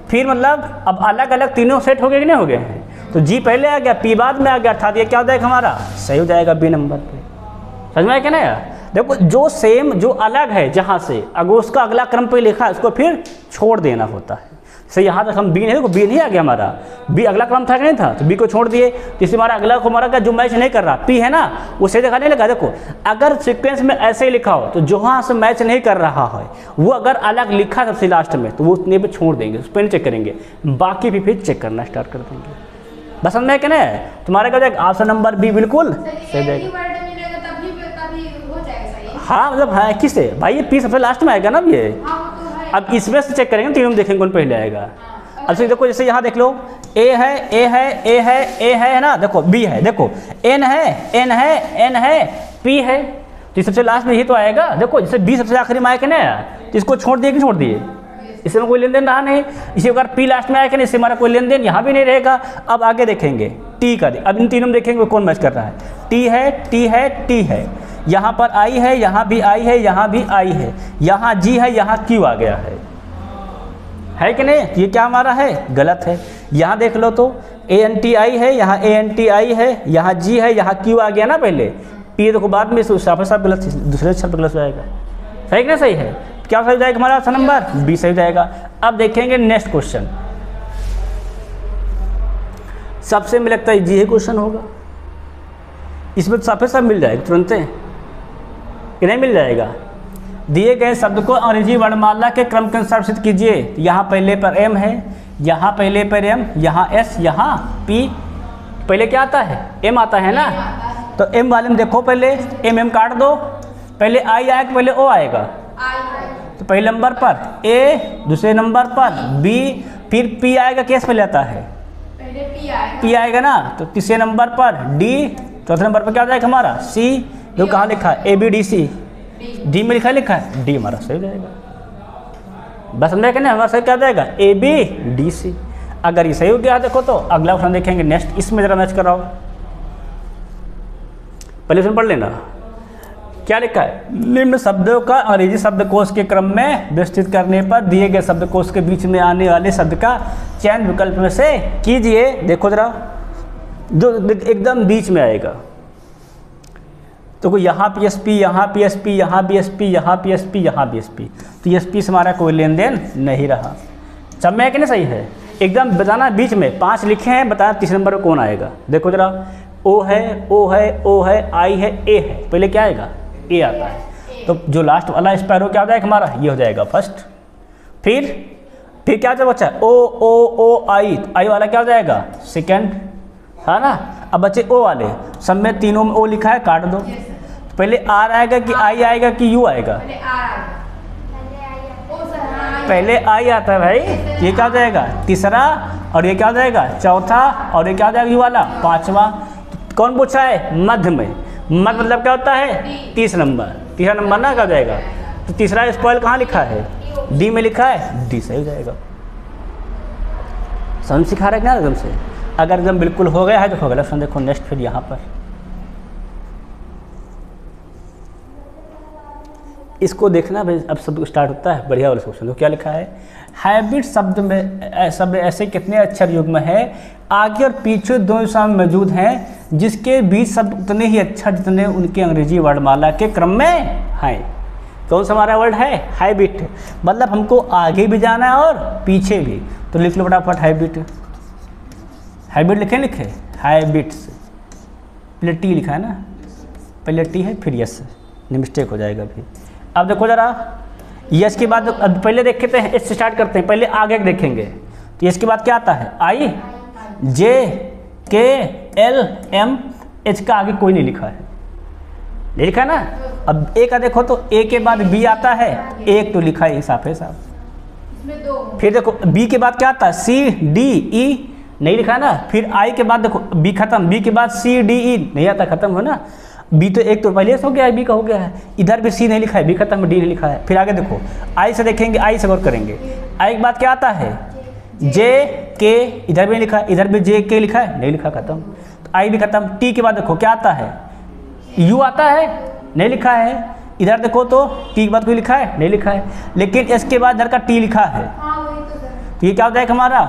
फिर मतलब अब अलग अलग तीनों सेट हो गए कि नहीं हो गए हैं। तो जी पहले आ गया, पी बाद में आ गया, अर्थात ये क्या हो जाएगा हमारा, सही हो जाएगा बी नंबर पे। समझ में आया क्या ना यार। देखो जो सेम, जो अलग है जहाँ से, अगर उसका अगला क्रम पे लिखा है उसको फिर छोड़ देना होता है। सही, यहाँ तक हम बी नहीं, देखो बी नहीं आ गया हमारा, बी अगला क्रम था कि नहीं था, तो बी को छोड़ दिए। तो इससे हमारा अगला को हमारा का जो मैच नहीं कर रहा, पी है ना, वो सही दिखाने लगा। देखो अगर सीक्वेंस में ऐसे ही लिखा हो तो जो वहाँ से मैच नहीं कर रहा है वो अगर अलग लिखा सबसे लास्ट में, तो वो उतने पे छोड़ देंगे, उस पर नहीं चेक करेंगे, बाकी भी फिर चेक करना स्टार्ट कर देंगे। बस समझ में क्या ना, तुम्हारे क्या जाएगा, ऑप्शन नंबर बी बिल्कुल सही जाएगा। हाँ मतलब है किससे भाई, ये पी सबसे लास्ट में आएगा ना ये। अब इसमें से चेक करेंगे, तीनों में देखेंगे कौन पहले आएगा। अब देखो जैसे यहाँ देख लो, ए है, ए है, ए है, ए है ना, देखो बी है, देखो एन है, एन है, एन है, पी है, तो सबसे लास्ट में ये तो आएगा। देखो जैसे बी सबसे आखिरी में आया कि नहीं, तो इसको छोड़ दिए कि छोड़ दिए, इससे में कोई लेन देन रहा नहीं। इसी अगर पी लास्ट में आया कि नहीं, इससे हमारा कोई लेन देन यहाँ भी नहीं रहेगा। अब आगे देखेंगे टी का, अब इन तीनों में देखेंगे कौन मैच कर रहा है। टी है, टी है, टी है, यहाँ पर आई है, यहाँ भी आई है, यहाँ भी आई है, यहाँ जी है, यहाँ क्यू आ गया है कि नहीं। ये क्या हमारा है, गलत है। यहाँ देख लो तो ANTI है, यहाँ ANTI है, यहाँ G है, यहाँ Q आ गया ना पहले, P देखो बाद में साफ गलत, दूसरे शब्द गलत हो जाएगा। सही कि ना सही है? क्या सही जाएगा हमारा ऑप्शन नंबर बी सही जाएगा। अब देखेंगे नेक्स्ट क्वेश्चन, सबसे मुझे लगता है ये क्वेश्चन होगा, इसमें तो साफ मिल जाएगा तुरंत कि नहीं मिल जाएगा। दिए गए शब्द को अंग्रेजी वर्णमाला के क्रम के अनुसार सिद्ध कीजिए। यहाँ पहले पर M है, यहाँ पहले पर M, यहाँ S, यहाँ P, पहले क्या आता है? M आता है ना, तो M वाले में देखो पहले M काट दो, पहले I आएगा पहले O आएगा, तो पहले नंबर पर A, दूसरे नंबर पर B, फिर P आएगा, केस पहले आता है P आएगा ना, तो तीसरे नंबर पर D, चौथे नंबर पर क्या आ जाएगा हमारा C, जो कहाँ लिखा है ABDC, D में लिखा है D हमारा सही जाएगा। बस समझे कि नहीं, हमारा सही क्या जाएगा ABDC। अगर ये सही हो गया देखो तो अगला ऑप्शन देखेंगे नेक्स्ट, इसमें जरा मैच कराओ, पहले ऑप्शन पढ़ लेना। क्या लिखा है? निम्न शब्दों का अंग्रेजी शब्दकोश के क्रम में व्यवस्थित करने पर दिए गए शब्दकोश के बीच में आने वाले शब्द का चयन विकल्प में से कीजिए। देखो जरा, जो एकदम बीच में आएगा, तो यहाँ PSP, यहाँ PSP, यहाँ BSP, यहाँ PSP, यहाँ BSP, तो SP से हमारा कोई लेन देन नहीं रहा। सब में है कि नहीं सही है? एकदम बताना बीच में 5 लिखे हैं, बताना तीसरे नंबर पर कौन आएगा। देखो जरा, O है, O है, O है, I है, A है, पहले क्या आएगा? A आता है, तो जो लास्ट वाला स्पैरो क्या हो जाएगा हमारा? ये हो जाएगा फर्स्ट। फिर क्या हो बच्चा? O I वाला क्या हो जाएगा? सेकेंड, है ना। अब बच्चे O वाले, सब में तीनों में O लिखा है, काट दो। तो पहले R आएगा कि I आएगा कि U आएगा? पहले I आता है भाई, ये क्या हो जाएगा? तीसरा, और ये क्या हो जाएगा? चौथा, और ये क्या हो जाएगा? U वाला पांचवा। तो कौन पूछा है? मध्य में। मध्य मतलब क्या होता है? तीसरा नंबर ना, क्या हो जाएगा? तो तीसरा स्पॉइल कहाँ लिखा है? D में लिखा है, D सही हो जाएगा। समझ सिखा रहे हैं ना एकदम से। अगर एकदम बिल्कुल हो गया है तो हो गया ऑप्शन। देखो नेक्स्ट, फिर यहाँ पर इसको देखना भाई, अब शब्द स्टार्ट होता है बढ़िया वाला क्वेश्चन। तो क्या लिखा है? हाइब्रिड शब्द ऐसे कितने अक्षर युग्म है आगे और पीछे दोनों दिशा में मौजूद हैं जिसके बीच शब्द उतने ही अक्षर जितने उनके अंग्रेजी वर्णमाला के क्रम में हैं। कौन सा हमारा वर्ड है? हाइब्रिड। मतलब हमको आगे भी जाना है और पीछे भी, तो लिख लो फटाफट हाइब्रिड। हाइब्रिड लिखे हाइब्रिड्स, पहले टी लिखा है ना, पहले टी है फिर यस, नहीं मिस्टेक हो जाएगा फिर। अब देखो जरा, यस के बाद पहले देखते हैं, एच से स्टार्ट करते हैं, पहले आगे देखेंगे। तो यस के बाद क्या आता है? आई, जे, के, एल, एम, एच का आगे कोई नहीं लिखा है, नहीं लिखा है ना। अब ए का देखो तो ए के बाद बी आता है, एक तो लिखा है साफ है साफ। फिर देखो बी के बाद क्या आता है? सी, डी, ई, नहीं लिखा है ना। फिर आई के बाद देखो बी खत्म, बी के बाद सी, डी, ई नहीं आता, खत्म हो ना। बी तो एक तो पहले से हो गया है, बी का हो गया है। इधर भी सी नहीं लिखा है, बी खत्म, डी नहीं लिखा है। फिर आगे देखो आई से देखेंगे, आई से गौर करेंगे। आई के बाद क्या आता है? जे, के, इधर भी लिखा है, इधर भी जे, के लिखा है, नहीं लिखा, खत्म। तो आई भी खत्म। टी के बाद देखो क्या आता है? यू आता है, नहीं लिखा है। इधर देखो तो टी के बाद कोई लिखा है, नहीं लिखा है। लेकिन इसके बाद इधर का टी लिखा है, तो ये क्या हो जाएगा हमारा?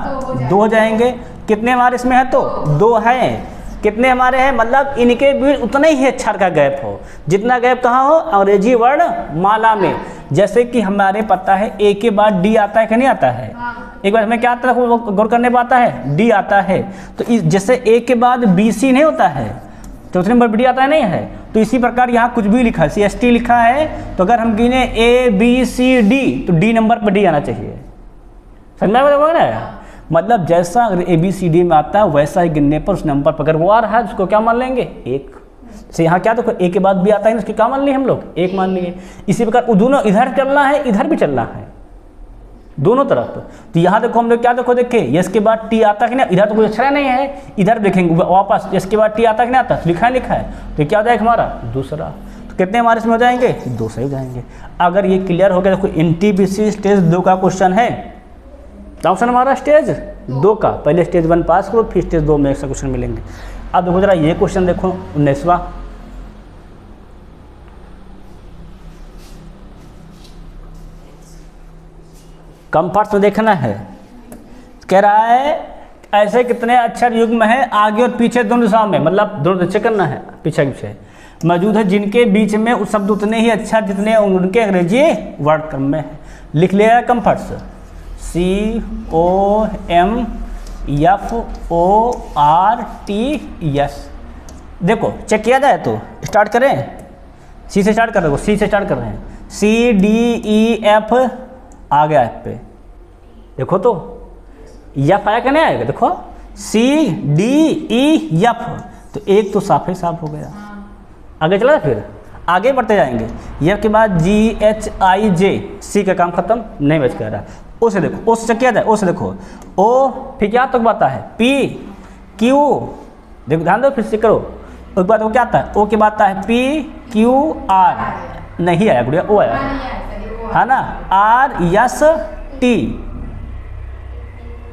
2 हो जाएंगे। कितने हमारे इसमें है? तो 2 हैं। कितने हमारे हैं? मतलब इनके बीच उतना ही अक्षर का गैप हो, जितना गैप कहाँ हो? अंग्रेजी वर्ण माला में। जैसे कि हमारे पता है ए के बाद डी आता है कि नहीं आता है? एक बार हमें क्या आता है गौर करने पर आता है? डी आता है। तो जैसे ए के बाद बी सी नहीं होता है, चौथे नंबर बी डी आता है, नहीं है। तो इसी प्रकार यहाँ कुछ भी लिखा है, सी एस टी लिखा है, तो अगर हम गिने ए बी सी डी तो डी नंबर पर डी आना चाहिए। समझना ना, मतलब जैसा अगर ए बी सी डी में आता है वैसा ही गिनने पर उस नंबर पर अगर वो आ रहा है उसको क्या मान लेंगे? 1। से यहाँ क्या देखो ए के बाद भी आता है, उसकी क्या मान लिए हम लोग? 1 मान लिए। इसी प्रकार दोनों इधर चलना है, इधर भी चलना है, दोनों तरफ। तो यहाँ देखो हम लोग क्या देखो देखे, यस के बाद टी आता है कि ना, इधर तो कुछ अच्छा नहीं है, इधर देखेंगे वापस यस के बाद टी आता है कि नहीं आता, लिखा है, तो क्या हो जाएगा हमारा? दूसरा। तो कितने हमारे इसमें हो जाएंगे? 2 सही हो जाएंगे। अगर ये क्लियर हो गया, देखो NTPC स्टेज 2 का क्वेश्चन है। ऑप्शन हमारा स्टेज 2 का, पहले स्टेज 1 पास करो, फिर स्टेज 2 में ऐसा क्वेश्चन मिलेंगे। अब देखो जरा ये क्वेश्चन देखो 19वां, कम पार्ट्स में देखना है। कह रहा है ऐसे कितने अक्षर युग्म है आगे और पीछे दोनों दिशाओं में, मतलब दोनों चेक करना है पीछे पीछे मौजूद है, जिनके बीच में उस शब्द उतने ही अक्षर जितने उनके अंग्रेजी वर्ड क्रम में है। लिख लिया कंफर्ट से COMFORTS। देखो चेक किया जाए तो स्टार्ट करें, सी से स्टार्ट कर रहे हो, सी से स्टार्ट कर रहे हैं, CDEF आ गया F पे, देखो तो यफ आया कि नहीं आएगा, देखो CDEF, तो एक तो साफ ही साफ हो गया। आगे चला, फिर आगे बढ़ते जाएंगे, यफ के बाद GHIJ, सी का काम खत्म, नहीं बच कर रहा। ओ से देखो, ओ से चेक किया जाए, ओ से देखो, ओ फिर क्या तक बात है PQ, देखो ध्यान दो फिर से करो, उसके बाद वो क्या आता है, ओ के बाद आता है PQR, नहीं आया गुड़िया, ओ आया है ना, RST,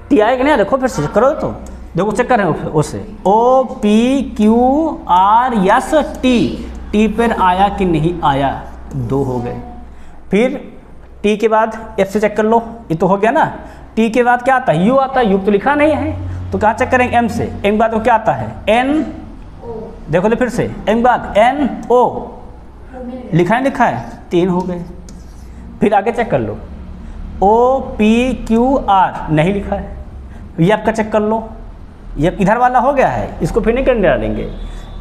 टी आया कि नहीं, देखो फिर से करो तो, देखो चेक कर रहे हो उससे, OPQRST, टी पर आया कि नहीं आया, 2 हो गए। फिर टी के बाद एफ से चेक कर लो, ये तो हो गया ना। टी के बाद क्या आता है, यू आता है, यू तो लिखा नहीं है, तो कहाँ चेक करेंगे, एम से, एम के बाद वो क्या आता है, एन, देखो तो फिर से एम के बाद NO, लिखा है, लिखा है, 3 हो गए। फिर आगे चेक कर लो, OPQR नहीं लिखा है, यफ का चेक कर लो, यफ इधर वाला हो गया है, इसको फिर नहीं करने डालेंगे,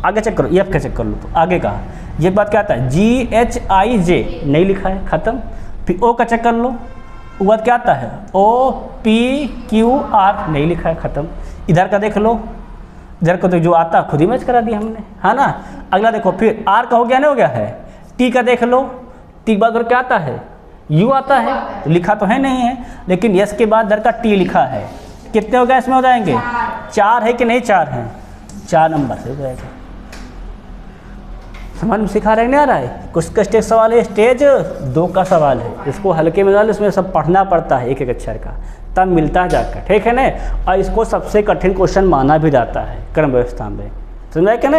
आगे चेक करो, यफ का चेक कर लो, तो आगे का ये बात क्या आता है, GHIJ नहीं लिखा है, खत्म। फिर ओ का चेक कर लो, वो बात क्या आता है, OPQR नहीं लिखा है, खत्म। इधर का देख लो, इधर को तो जो आता खुद ही मैच करा दिया हमने, है ना। अगला देखो, फिर आर का हो गया, नहीं हो गया है, टी का देख लो, टी के बाद और क्या आता है, यू आता है, लिखा तो है नहीं है, लेकिन यस के बाद इधर का टी लिखा है, कितने हो गए इसमें, हो जाएंगे 4 है कि नहीं, 4 हैं, 4 नंबर से हो जाएगा। समझ में सिखा रहे नहीं आ रहा है, कुछ का स्टेज सवाल है, स्टेज 2 का सवाल है, इसको हल्के में डाल, इसमें सब पढ़ना पड़ता है एक एक अक्षर का, तब मिलता है जाकर, ठीक है ना। और इसको सबसे कठिन क्वेश्चन माना भी जाता है क्रम व्यवस्था में, समझा क्या ना,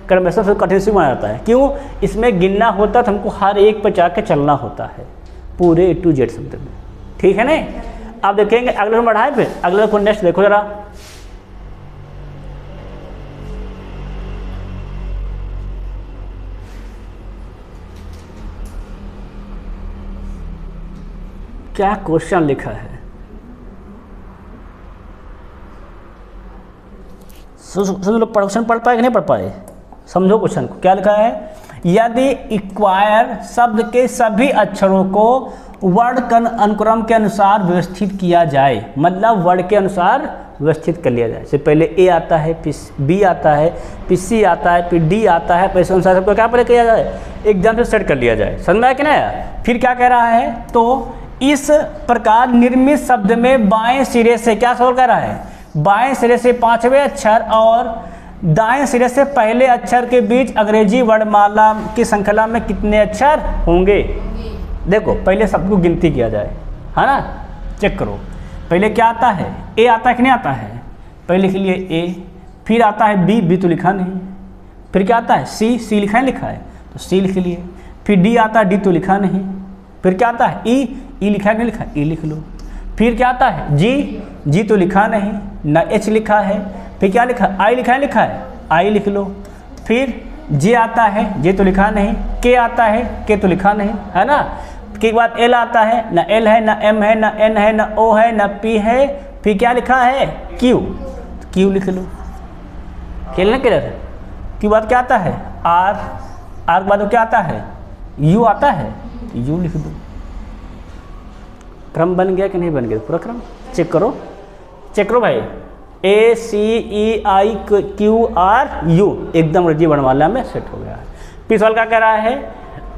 क्रम व्यवस्था सबसे कठिन से माना जाता है, क्यों, इसमें गिनना होता है, तो हमको हर एक पर जाकर चलना होता है पूरे A to Z शब्द में, ठीक है ना। आप देखेंगे अगले नंबर बढ़ाए, फिर अगले को नेक्स्ट देखो जरा, क्या क्वेश्चन लिखा है, लोग क्वेश्चन पढ़ पाए कि नहीं पढ़ पाए, समझो क्वेश्चन को, क्या लिखा है, यदि इक्वायर शब्द के सभी अक्षरों को वर्ण अनुक्रम के अनुसार व्यवस्थित किया जाए, मतलब वर्ण के अनुसार व्यवस्थित कर लिया जाए, से पहले ए आता है, फिर बी आता है, फिर सी आता है, फिर डी आता है, पैसे अनुसार सबको क्या पहले किया जाए, एकदम से सेट कर लिया जाए, समझ में आया कि नहीं। फिर क्या कह रहा है, तो इस प्रकार निर्मित शब्द में बाएं सिरे से क्या सवाल कर रहा है, बाएं सिरे से 5वें अक्षर और दाएं सिरे से पहले अक्षर के बीच अंग्रेजी वर्णमाला की श्रृंखला में कितने अक्षर होंगे। देखो पहले सबको गिनती किया जाए, है ना, चेक करो, पहले क्या आता है, ए आता है कि नहीं आता है, पहले लिख लिए ए, फिर आता है बी, बी तो लिखा नहीं, फिर क्या आता है सी, सी लिखा है, लिखा है तो सी लिख लिए, फिर डी आता है, डी तो लिखा नहीं, फिर क्या आता है ई, ई लिखा है नहीं लिखा, ई लिख लो, फिर क्या आता है जी, जी तो लिखा नहीं, ना एच लिखा है, फिर क्या लिखा, आई लिखा है, लिखा है, आई लिख लो, फिर जे आता है, जे तो लिखा नहीं, के आता है, के तो लिखा नहीं, है ना, के बाद एल आता है, ना एल है, ना एम है, ना एन है, ना ओ है, ना पी है, फिर क्या लिखा है क्यू, क्यू लिख लो, खेलना किधर है, क्यू बाद क्या आता है आर, आर के बाद क्या आता है यू आता है, यू लिख दो। क्रम बन गया कि नहीं बन गया, पूरा क्रम चेक करो, चेक करो भाई, ए सी ई आई क्यू आर यू एकदम अंग्रेजी वर्णमाला में सेट हो गया। फिर सवाल क्या कह रहा है,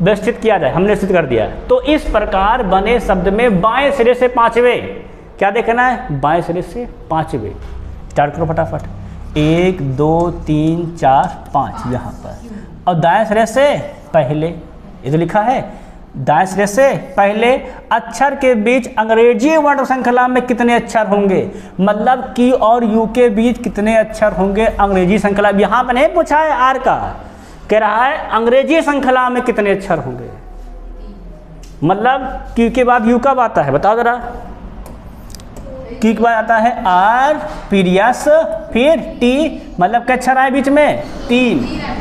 व्यवस्थित किया जाए, हमने स्थित कर दिया, तो इस प्रकार बने शब्द में बाएं सिरे से 5वें, क्या देखना है, बाएं सिरे से 5वें, स्टार्ट करो फटाफट, 1 2 3 4 5 यहाँ पर, और दाएं सिरे से पहले, ये तो लिखा है, दाएं सिरे से पहले अक्षर के बीच अंग्रेजी वर्ण श्रृंखला में कितने अक्षर होंगे, मतलब की और यू के बीच कितने अक्षर होंगे अंग्रेजी श्रृंखला, यहाँ पर नहीं पूछा है आर का, कह रहा है अंग्रेजी श्रृंखला में कितने अक्षर होंगे, मतलब क्यू के बाद यू कब आता है बताओ जरा, क्यू के बाद आता है आर पीरियस, फिर टी, मतलब क्या अक्षर आए बीच में? 3।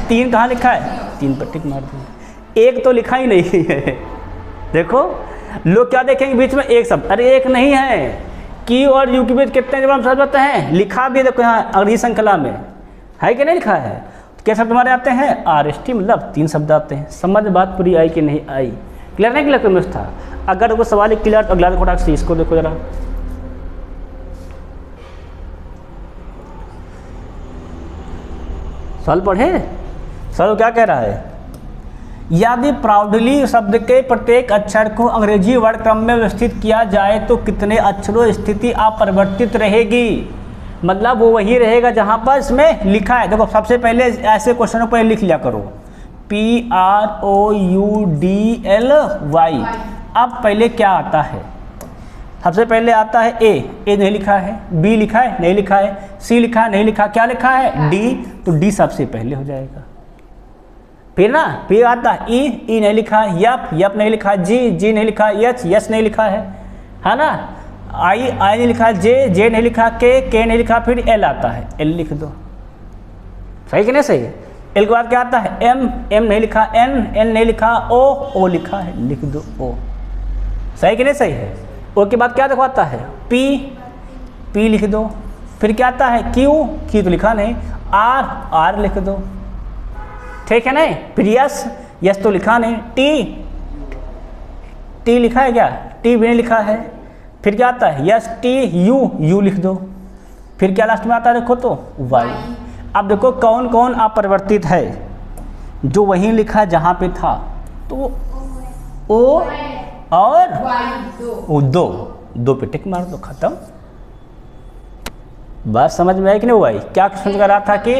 3 कहाँ लिखा है? 3 पर टिक मार देंगे। एक तो लिखा ही नहीं है। देखो लोग क्या देखेंगे बीच में? एक शब्द, अरे एक नहीं है। क्यू और यू के बीच कितने जब हम शब्द होते हैं? लिखा भी देखो यहाँ अगली श्रृंखला में है कि नहीं लिखा है? तो क्या शब्द हमारे आते हैं? RST, मतलब 3 शब्द आते हैं। समझ बात पूरी आई कि नहीं आई? क्लियर नहीं क्लियर करना था? अगर वो सवाल क्लियर तो अगला देखो से इसको देखो जरा। सवाल पढ़े? सवाल क्या कह रहा है? यदि प्राउडली शब्द के प्रत्येक अक्षर को अंग्रेजी वर्ण क्रम में व्यवस्थित किया जाए तो कितने अक्षरों स्थिति अपरिवर्तित रहेगी? मतलब वो वही रहेगा जहाँ पर इसमें लिखा है। देखो सबसे पहले ऐसे क्वेश्चनों पर लिख लिया करो, PROUDLY। अब पहले क्या आता है? सबसे पहले आता है ए नहीं लिखा है, बी लिखा है नहीं लिखा है, सी लिखा है नहीं लिखा, क्या लिखा है? डी, तो डी सबसे पहले हो जाएगा। फिर आता है ई नहीं लिखा है, यप नहीं लिखा है, जी नहीं लिखा है, यस नहीं लिखा है ना? आई नहीं लिखा है, जे नहीं लिखा, के नहीं लिखा, फिर एल आता है, एल लिख दो। सही कि नहीं सही? एल के बाद क्या आता है? एम नहीं लिखा, एन नहीं लिखा, ओ लिखा है, लिख दो ओ। सही कि नहीं सही है? ओ के बाद क्या देखो आता है? पी लिख दो। फिर क्या आता है? क्यू तो लिखा नहीं, आर लिख दो। ठीक है नहीं? फिर यस तो लिखा नहीं, टी लिखा है क्या? टी भी नहीं लिखा है। फिर क्या आता है? यस टी, यू लिख दो। फिर क्या लास्ट में आता है देखो तो? वाई। अब देखो कौन कौन अपरिवर्तित है? जो वहीं लिखा जहाँ पे था, तो ओ और दो पे टिक मार दो, खत्म। बात समझ में आई कि नहीं भाई? क्या समझ कर रहा था कि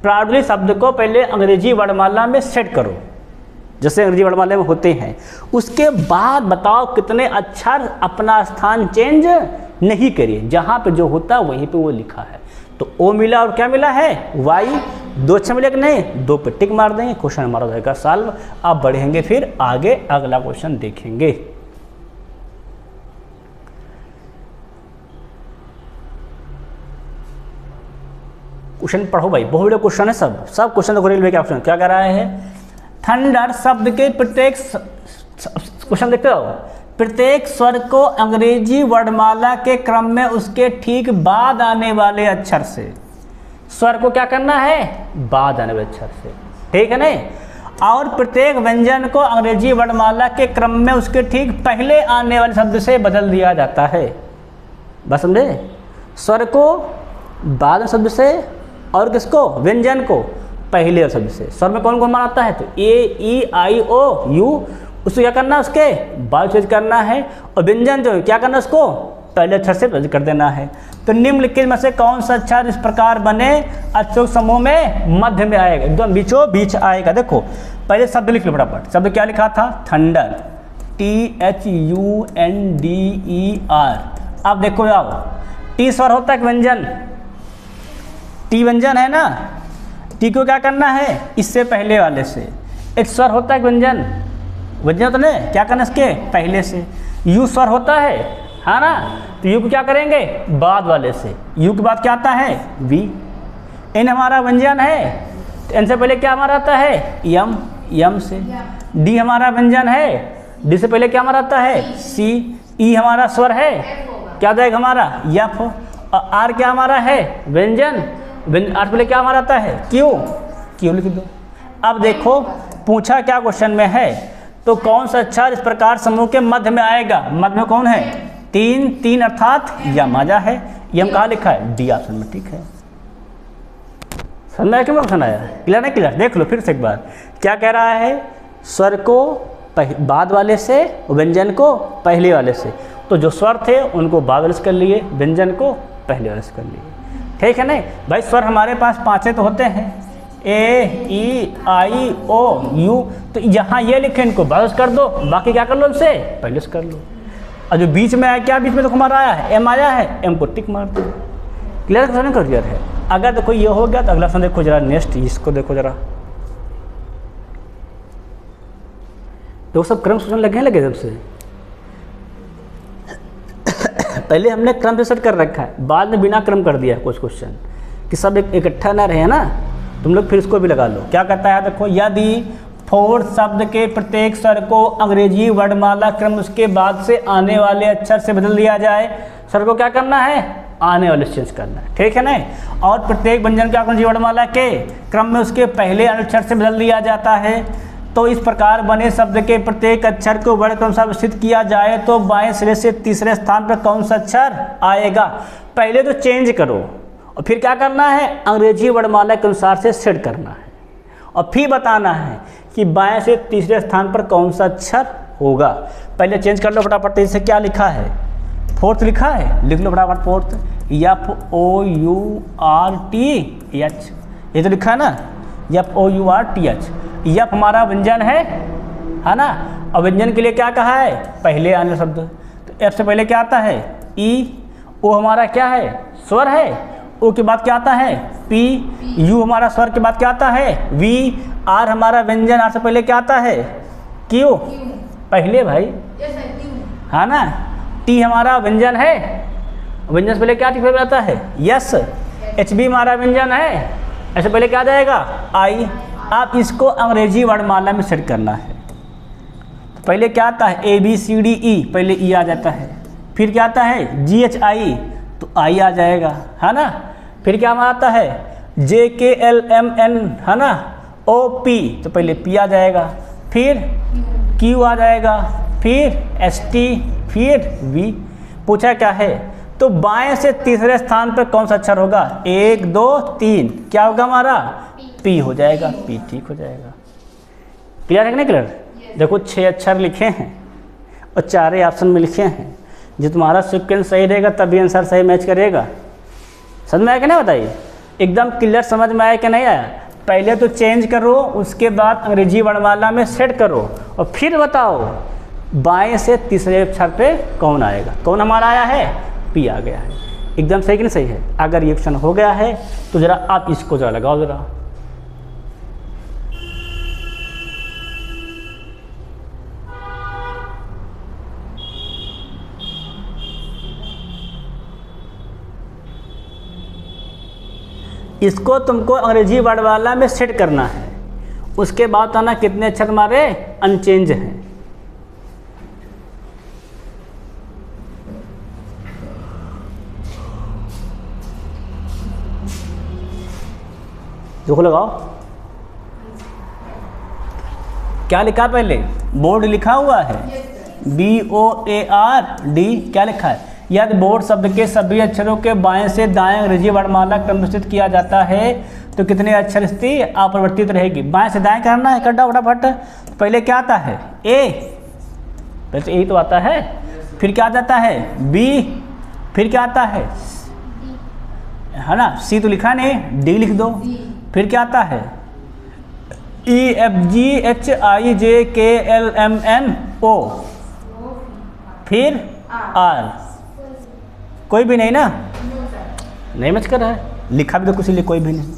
प्राउडली शब्द को पहले अंग्रेजी वर्णमाला में सेट करो, जैसे अंग्रेजी वर्णमाला में होते हैं। उसके बाद बताओ कितने अक्षर अपना स्थान चेंज नहीं करिए, जहाँ पे जो होता है वहीं पे वो लिखा है। तो ओ मिला और क्या मिला है? वाई। 2 अक्षर मिले कि नहीं? 2 पे टिक मार देंगे, क्वेश्चन हमारा हो जाएगा सॉल्व। अब बढ़ेंगे फिर आगे, अगला क्वेश्चन देखेंगे। क्वेश्चन पढ़ो भाई, बहुत बड़े क्वेश्चन है सब क्वेश्चन देखो। रेलवे का ऑप्शन क्या कह रहा है? थंडर शब्द के प्रत्येक, क्वेश्चन देखते हो, प्रत्येक स्वर को अंग्रेजी वर्णमाला के क्रम में उसके ठीक बाद आने वाले अक्षर से, स्वर को क्या करना है? बाद आने वाले अक्षर से, ठीक है नहीं? और प्रत्येक व्यंजन को अंग्रेजी वर्णमाला के क्रम में उसके ठीक पहले आने वाले शब्द से बदल दिया जाता है। बस समझे? स्वर को बाद शब्द से और किसको? व्यंजन को पहले शब्द से। स्वर में कौन कौन आता है? तो ए, ई, आई, ओ, यू, उसको क्या करना है? उसके बाद चेंज करना है। और व्यंजन जो है क्या करना है? उसको पहले अक्षर से बदल कर देना है। तो निम्नलिखित में से कौन सा अक्षर इस प्रकार बने अक्षरों समूह में मध्य में आएगा, एकदम बीचों बीच आएगा? देखो पहले शब्द लिख लो फटाफट। शब्द क्या लिखा था? Thunder, THUNDER। अब देखो आओ, टी स्वर होता है व्यंजन, टी व्यंजन है ना? टी को क्या करना है? इससे पहले वाले से। एक स्वर होता है व्यंजन तो नहीं, क्या करना इसके पहले से। यू स्वर होता है ना? तो यू को क्या करेंगे? बाद वाले से। यू के बाद क्या आता है? वी। एन हमारा व्यंजन है, तो एन से पहले क्या हमारा आता है? यम से। डी हमारा व्यंजन है, डी से पहले क्या हमारा आता है? सी। ई हमारा स्वर है, क्या जाएगा हमारा? यफ। और आर क्या हमारा है? व्यंजन, आर पहले क्या हमारा आता है? क्यू लिख दो। अब देखो पूछा क्या क्वेश्चन में है, तो कौन सा अक्षर इस प्रकार समूह के मध्य में आएगा? मध्य में कौन है? 3 अर्थात यम आ है। यम कहाँ लिखा है? डी ऑप्शन में, ठीक है। समझ आया? क्यों ऑप्शन आया? क्लियर नहीं क्लियर? देख लो फिर से एक बार, क्या कह रहा है? स्वर को बाद वाले से, व्यंजन को पहले वाले से। तो जो स्वर थे उनको बाद वाले से कर लिए, व्यंजन को पहले वाले से कर लिए, ठीक है नहीं भाई? स्वर हमारे पास 5 तो होते हैं, ए, ई, आई, ओ, यू। तो यहाँ ये लिखे, इनको बाद कर दो, बाकी क्या कर लो? इनसे पहले से कर लो। और जो बीच में आया, क्या बीच में तो हमारा आया है? एम आया है, एम को टिक मार दो। Clear question? क्लियर है। अगर देखो ये हो गया तो अगला क्वेश्चन देखो जरा, नेक्स्ट इसको देखो जरा। तो सब क्रम क्वेश्चन लगे सबसे। पहले हमने क्रम से सेट कर रखा है, बाद में बिना क्रम कर दिया कुछ क्वेश्चन कि सब इकट्ठा ना रहे ना। तुम लोग फिर इसको भी लगा लो। क्या कहता है देखो, यदि फोर्थ शब्द के प्रत्येक स्वर को अंग्रेजी वर्णमाला क्रम उसके बाद से आने वाले अक्षर से बदल दिया जाए। स्वर को क्या करना है, आने वाले से चेंज करना है, ठीक है ना। और प्रत्येक व्यंजन को अंग्रेजी वर्णमाला के क्रम में उसके पहले अक्षर से बदल दिया जाता है। तो इस प्रकार बने शब्द के प्रत्येक अक्षर को वर्ण क्रम से व्यवस्थित किया जाए तो बाएं सिरे से तीसरे स्थान पर कौन सा अक्षर आएगा। पहले तो चेंज करो और फिर क्या करना है, अंग्रेजी वर्णमाला के अनुसार से सेट करना है और फिर बताना है कि बाएं से तीसरे स्थान पर कौन सा अक्षर होगा। पहले चेंज कर लो फटाफट। इसे क्या लिखा है, फोर्थ लिखा है, लिख लो फटाफट फोर्थ, FOURTH, ये तो लिखा है ना, FOURTH। यप हमारा व्यंजन है ना। और व्यंजन के लिए क्या कहा है, पहले आने शब्द। तो एफ से पहले क्या आता है, ई। ओ हमारा क्या है, स्वर है। ओ के बाद क्या आता है, पी। यू हमारा स्वर के बाद क्या आता है, वी। आर हमारा व्यंजन, आर से पहले क्या आता है, क्यू पहले भाई, है ना। टी हमारा व्यंजन है, व्यंजन से पहले क्या आता है, यस। एच बी हमारा व्यंजन है, ऐसे पहले क्या आ जाएगा, आई। आप इसको अंग्रेजी वर्णमाला में सेट करना है। तो पहले क्या आता है, ABCDE, पहले ई आ जाता है। फिर क्या आता है, GHI, तो आई आ जाएगा, है ना। फिर क्या हमारा आता है, JKLMN, है ना। OP, तो पहले P आ जाएगा, फिर Q आ जाएगा, फिर ST, फिर V। पूछा क्या है, तो बाएं से तीसरे स्थान पर कौन सा अक्षर होगा, 1 2 3, क्या होगा हमारा, P हो जाएगा, P ठीक हो जाएगा। क्लियर है कि नहीं क्लियर। देखो 6 अक्षर लिखे हैं और 4 ऑप्शन में लिखे हैं। जो तुम्हारा सीक्वेंस सही रहेगा तभी आंसर सही मैच करेगा। समझ में आया कि नहीं, बताइए एकदम क्लियर समझ में आया कि नहीं आया। पहले तो चेंज करो, उसके बाद अंग्रेजी वर्णमाला में सेट करो और फिर बताओ बाएं से तीसरे अक्षर पे कौन आएगा। कौन हमारा आया है, P आ गया है। एकदम सही कि नहीं सही है। अगर ये ऑप्शन हो गया है तो ज़रा आप इसको ज़रा लगाओ ज़रा। इसको तुमको अंग्रेजी वर्णमाला में सेट करना है। उसके बाद आना कितने अक्षर हमारे अनचेंज हैं। देखो लगाओ क्या लिखा, पहले बोर्ड लिखा हुआ है, BOARD, क्या लिखा है, यदि बोर्ड शब्द के सभी अक्षरों के बाएं से दाएं अंग्रेजी वर्णमाला क्रमबद्ध किया जाता है तो कितने अक्षर स्थिति अपरिवर्तित रहेगी। बाएं से दाएं करना है, कर दो फटाफट। पहले क्या आता है, A, वैसे यही तो आता है। फिर क्या आता है, B, फिर क्या आता है है ना, C तो लिखा नहीं, D लिख दो। फिर क्या आता है, EFGHIJKLMNO, फिर R। कोई भी नहीं ना, नहीं मैच कर रहा है। लिखा भी तो कुछ लिए कोई भी नहीं,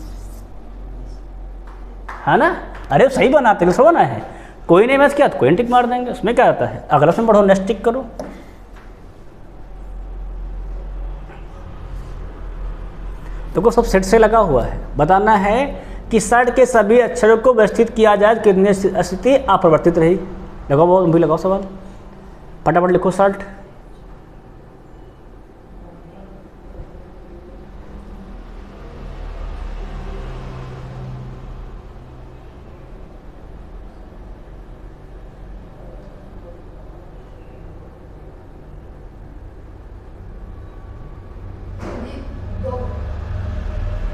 है ना। अरे सही बनाते हैं, बना है, कोई नहीं मैच किया तो कोई टिक मार देंगे, उसमें क्या आता है। अगला से पढ़ो, नेक्स्ट टिक करो। तो को सब सेट से लगा हुआ है। बताना है कि शर्ट के सभी अक्षरों को व्यवस्थित किया जाए कितने स्थिति अपरिवर्तित रही। लगाओ वो भी लगाओ सवाल, फटाफट लिखो शर्ट।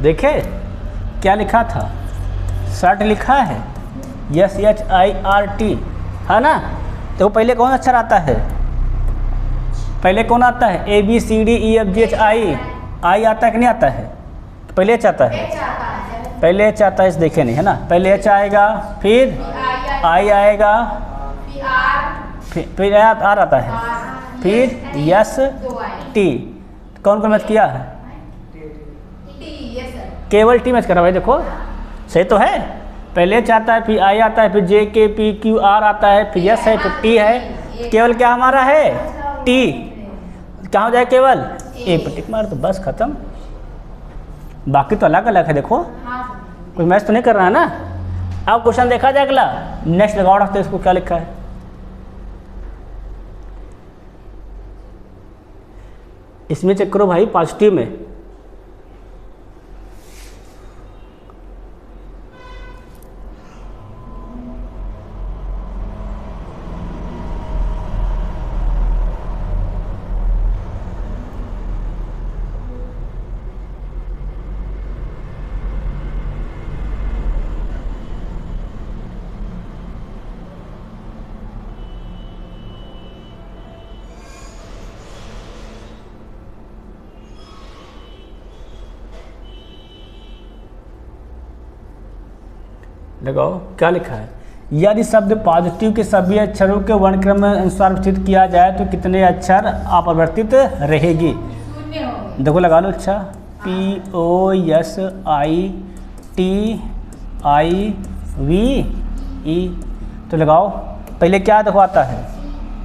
देखे क्या लिखा था, शर्ट लिखा है, SHIRT, है ना। तो पहले कौन अक्षर आता है, पहले कौन आता है, ABCDEFGHI, आई आता है कि नहीं आता है, पहले H आता है, पहले H आता है, इस देखे नहीं है ना। पहले H आएगा, फिर I आएगा, फिर R आता है, फिर ST। कौन कौन मैच किया है, केवल T मैच कर रहा है। देखो सही तो है, पहले H आता है, फिर I आता है, फिर JKPQR आता है, फिर S है, फिर T है। केवल क्या हमारा है, T। क्या हो जाए केवल ए पर टिक मार, तो बस खत्म। बाकी तो अलग अलग है, देखो हाँ कोई मैच तो नहीं कर रहा है ना। अब क्वेश्चन देखा जाए अगला, नेक्स्ट लगाओ रखते इसको क्या लिखा है। इसमें चेक करो भाई पॉजिटिव में, लगाओ क्या लिखा है। यदि शब्द पॉजिटिव के सभी अक्षरों के वर्णक्रम में अनुसार व्यवस्थित किया जाए तो कितने अक्षर अपरिवर्तित रहेगी। शून्य हो गए। देखो लगा लो, अच्छा POSITIVE, तो लगाओ। पहले क्या देखो आता है,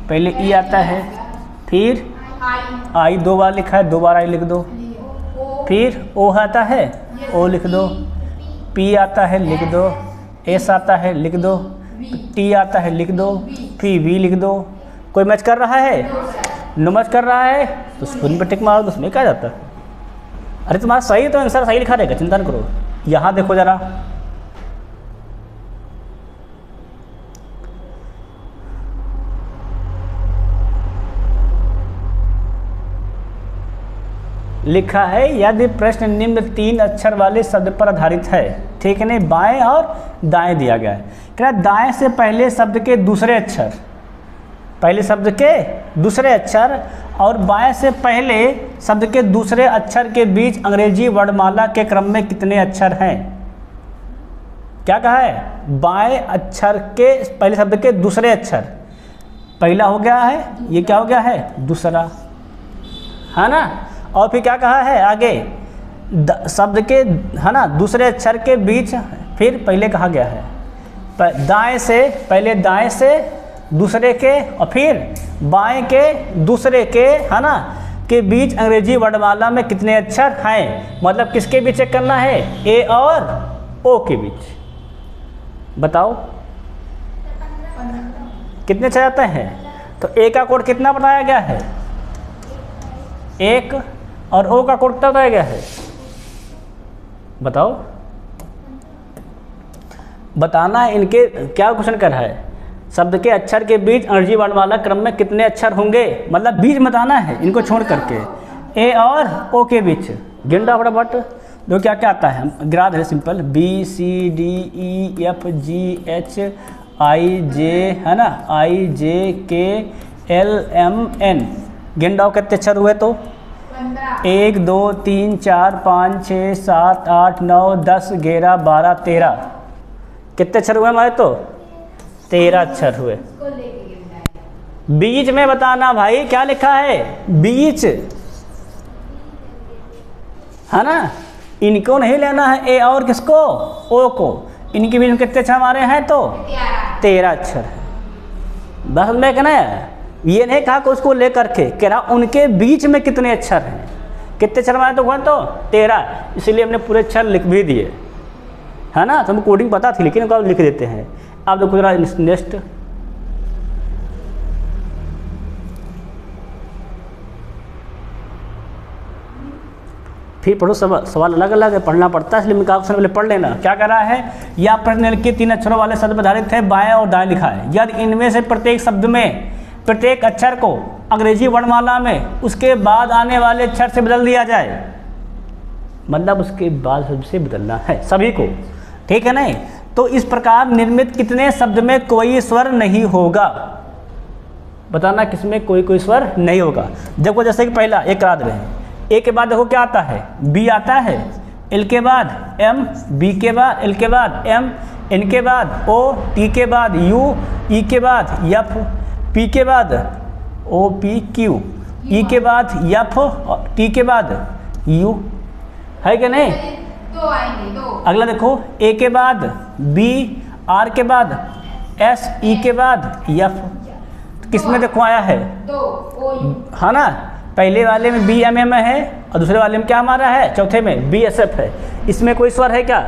पहले ई आता है, फिर आई 2 बार लिखा है, 2 बार आई लिख दो। फिर ओ आता है, ओ लिख दो। पी आता है, लिख दो। एस आता है, लिख दो। टी आता है, लिख दो। फिर वी लिख दो। कोई मैच कर रहा है, नो मैच कर रहा है तो स्पून पे टिक मारो, तो उसमें क्या जाता है। अरे तुम्हारा सही है तो आंसर सही लिखा रहेगा, चिंता न करो। यहाँ देखो जरा, लिखा है यदि प्रश्न निम्न 3 अक्षर वाले शब्द पर आधारित है, ठीक है नहीं, बाएं और दाएं दिया गया है। क्या दाएं से पहले शब्द के दूसरे अक्षर, पहले शब्द के दूसरे अक्षर और बाएं से पहले शब्द के दूसरे अक्षर के बीच अंग्रेजी वर्णमाला के क्रम में कितने अक्षर हैं। क्या कहा है, बाएं अक्षर के पहले शब्द के दूसरे अक्षर, पहला हो गया है, ये क्या हो गया है, दूसरा, है ना। और फिर क्या कहा है आगे, शब्द के, है ना, दूसरे अक्षर के बीच, फिर पहले कहा गया है दाएं से, पहले दाएं से दूसरे के और फिर बाएं के दूसरे के, है ना, के बीच अंग्रेजी वर्णमाला में कितने अक्षर हैं। मतलब किसके बीच चेक करना है, ए और ओ के बीच। बताओ कितने अक्षर आते हैं। तो ए का कोड कितना बताया गया है, 1, और ओ का कोड कितना बताया गया है, बताओ। बताना है इनके, क्या क्वेश्चन कर रहा है, शब्द के अक्षर के बीच अंग्रेजी वर्णमाला क्रम में कितने अक्षर होंगे, मतलब बीच बताना है इनको छोड़ करके, ए और ओ के बीच। गिनडा फटाफट, दो क्या क्या आता है, गिरा दे सिंपल, BCDEFGHIJ, है ना, IJKLMN। गिनडाओ कितने अक्षर हुए तो 1 2 3 4 5 6 7 8 9 10 11 12 13, कितने अक्षर हुए हमारे तो 13 अक्षर हुए। बीच में बताना भाई, क्या लिखा है बीच, है ना। इनको नहीं लेना है ए और किसको, ओ को। इनके बीच में कितने अक्षर हमारे हैं तो 13 अक्षर है। बस में कहना है, ये नहीं कहा कि उसको लेकर के, कह रहा उनके बीच में कितने अक्षर हैं, कितने अक्षर हमारे तो हुआ तो 13, इसलिए हमने पूरे अक्षर लिख भी दिए, है ना। तो हमें कोडिंग पता थी लेकिन उनको लिख देते हैं। अब देखो जरा नेक्स्ट, फिर पढ़ो, सवाल अलग अलग है, पढ़ना पड़ता है, इसलिए मैं कहा पहले पढ़ लेना। क्या कर रहा है, या प्रश्न के 3 अक्षरों वाले शब्द आधारित है, बाएं और दाएं लिखा है। यदि इनमें से प्रत्येक शब्द में प्रत्येक अक्षर को अंग्रेजी वर्णमाला में उसके बाद आने वाले अक्षर से बदल दिया जाए, मतलब उसके बाद शब्द से बदलना है सभी को, ठीक है नहीं। तो इस प्रकार निर्मित कितने शब्द में कोई स्वर नहीं होगा, बताना किसमें कोई स्वर नहीं होगा। देखो जैसे कि पहला एक करा दे रहे हैं, ए के बाद देखो क्या आता है, बी आता है, एल के बाद एम, बी के बाद एल के बाद एम, एन के बाद ओ, टी के बाद यू, ई के बाद एफ, पी के बाद ओ पी क्यू, ई के बाद एफ, टी के बाद यू, है कि नहीं। दो आएंगे, दो। अगला देखो, ए के बाद बी, आर के बाद एस, ई के बाद एफ, किसमें देखो आया है दो, ओ यू, है ना। पहले वाले में बी एम एम है और दूसरे वाले में क्या हमारा है, चौथे में बी एस एफ है। इसमें कोई स्वर है क्या,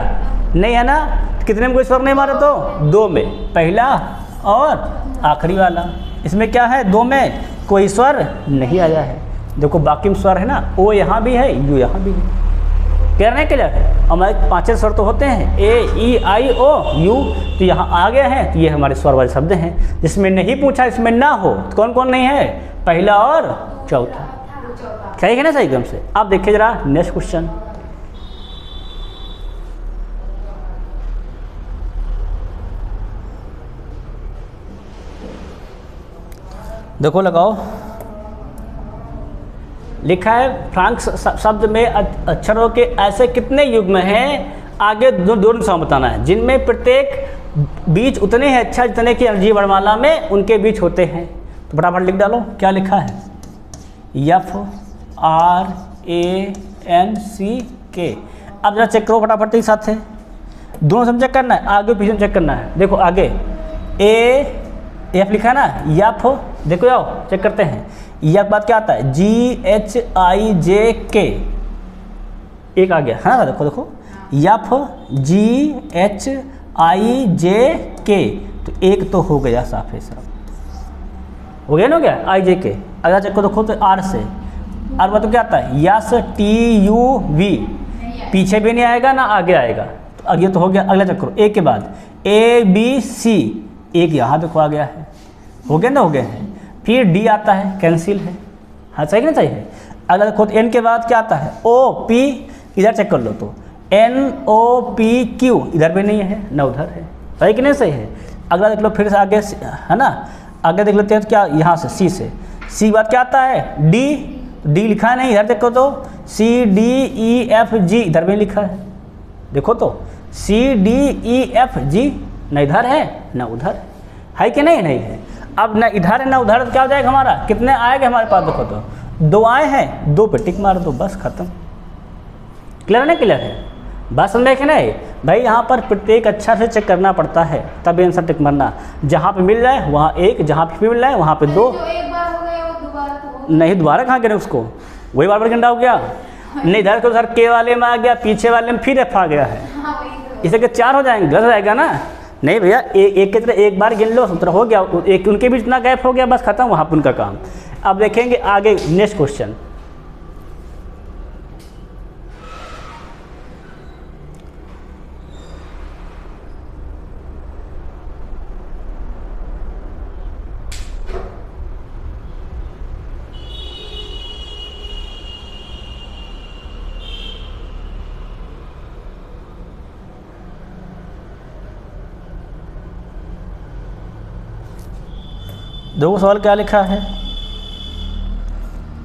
नहीं है ना। कितने में कोई स्वर नहीं हमारा, तो 2 में, पहला और आखिरी वाला। इसमें क्या है, 2 में कोई स्वर नहीं आया है। देखो बाकी में स्वर है ना, ओ यहाँ भी है, यू यहाँ भी है। क्लियर नहीं क्लियर है। हमारे 5 स्वर तो होते हैं, ए ई आई ओ यू, तो यहाँ आ गए हैं, तो ये हमारे स्वर वाले शब्द हैं। जिसमें नहीं पूछा, इसमें ना हो, तो कौन कौन नहीं है, पहला और चौथा। सही है ना, सही एकदम से। आप देखिए जरा नेक्स्ट क्वेश्चन। देखो लगाओ, लिखा है फ्रांक शब्द में अक्षरों के ऐसे कितने युग्म हैं, आगे दो निशान बताना है, जिनमें प्रत्येक बीच उतने हैं अच्छा जितने की अंग्रेजी वर्णमाला में उनके बीच होते हैं। तो फटाफट लिख डालो क्या लिखा है, F R A N C के। अब जरा चेक करो फटाफट एक साथ है, दोनों से चेक करना है, आगे पीछे चेक करना है। देखो आगे ए एफ लिखा है ना, यफ, देखो आओ चेक करते हैं। यह बात क्या आता है, जी एच आई जे के, एक आ गया है ना, देखो देखो यफ जी एच आई जे के, तो एक तो हो गया साफ है साहब, हो गया ना, हो गया आई जे के। अगर चेक करो देखो तो आर से, आर बात तो क्या आता है, यस टी यू वी, पीछे भी नहीं आएगा ना आगे आएगा, तो आगे तो हो गया। अगला चेक करो ए के बाद ए बी सी, एक यहाँ देखो आ गया है, हो गया ना, हो गया है। फिर डी आता है, कैंसिल है, हाँ सही ना, सही है। अगला देखो तो एन के बाद क्या आता है, ओ पी, इधर चेक कर लो तो एन ओ पी क्यू, इधर भी नहीं है ना उधर है, सही कि नहीं, सही है। अगला देख लो फिर से आगे है ना, आगे देख लेते हैं तो क्या, यहाँ से सी से, सी बाद क्या आता है, डी, डी लिखा है नहीं, इधर देखो तो C D E F G, इधर भी लिखा है, देखो तो C D E F G, न इधर है ना उधर है कि नहीं, नहीं है। अब ना इधर है ना उधर, तो क्या हो जाएगा हमारा, कितने आएंगे हमारे पास, देखो तो 2 आए हैं, 2 पे टिक मार दो, बस खत्म। क्लियर है ना, क्लियर है, बस समझ देखे नहीं भाई। यहाँ पर प्रत्येक अक्षर से चेक करना पड़ता है, तब आंसर टिक मारना। जहाँ पे मिल जाए वहाँ 1, जहाँ पे मिल जाए वहाँ पे 2। जो एक बार हो गया वो दोबारा तो हो, नहीं दोबारा कहाँ गिने उसको, वही बार घंटा हो गया, नहीं इधर तो सर के वाले में आ गया, पीछे वाले में फिर एफ आ गया है, हाँ वही तो। इसे के 4 हो जाएंगे, गलत हो जाएगा ना। नहीं भैया एक की तरह एक बार गिन लो, सूत्र हो गया, एक उनके बीच इतना गैप हो गया, बस खत्म वहाँ पर उनका काम। अब देखेंगे आगे नेक्स्ट क्वेश्चन। देखो सवाल क्या लिखा है,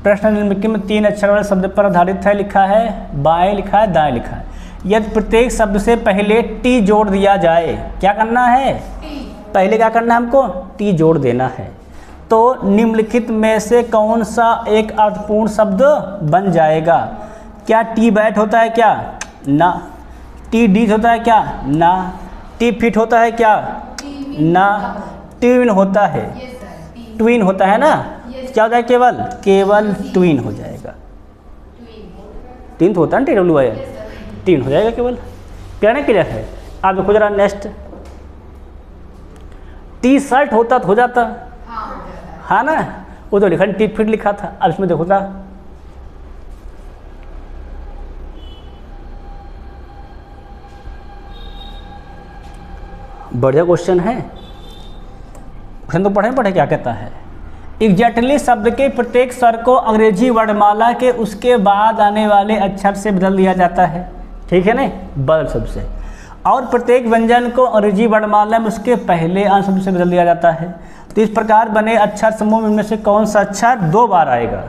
प्रश्न निम्नलिखित में 3 अक्षर वाले शब्द पर आधारित है, लिखा है बाएं लिखा है दाएं लिखा है। यदि प्रत्येक शब्द से पहले टी जोड़ दिया जाए, क्या करना है, पहले क्या करना है हमको, टी जोड़ देना है, तो निम्नलिखित में से कौन सा एक अर्थपूर्ण शब्द बन जाएगा। क्या टी बैट होता है क्या, ना। टी डीज होता है क्या, ना। टी फिट होता है क्या, ना। ट्विन होता है, ट्विन होता है ना, क्या होता है, केवल ट्विन हो जाएगा। तीन तो होता है ना, TWIN, ट्विन हो जाएगा केवल। क्या नहीं क्लियर है। आप देखो जरा नेक्स्ट, टी शर्ट होता तो हो जाता, हाँ ना, वो तो लिखा टी फिट लिखा था। अब इसमें देखो था बढ़िया क्वेश्चन है, तो पढ़े क्या कहता है। एग्जैक्टली शब्द के प्रत्येक स्वर को अंग्रेजी वर्णमाला के उसके बाद आने वाले अक्षर से बदल दिया जाता है, ठीक है ना, बदल शब्द से। और प्रत्येक व्यंजन को अंग्रेजी वर्णमाला में उसके पहले आने शब्द से बदल दिया जाता है। तो इस प्रकार बने अक्षर समूह में से कौन सा अक्षर 2 बार आएगा,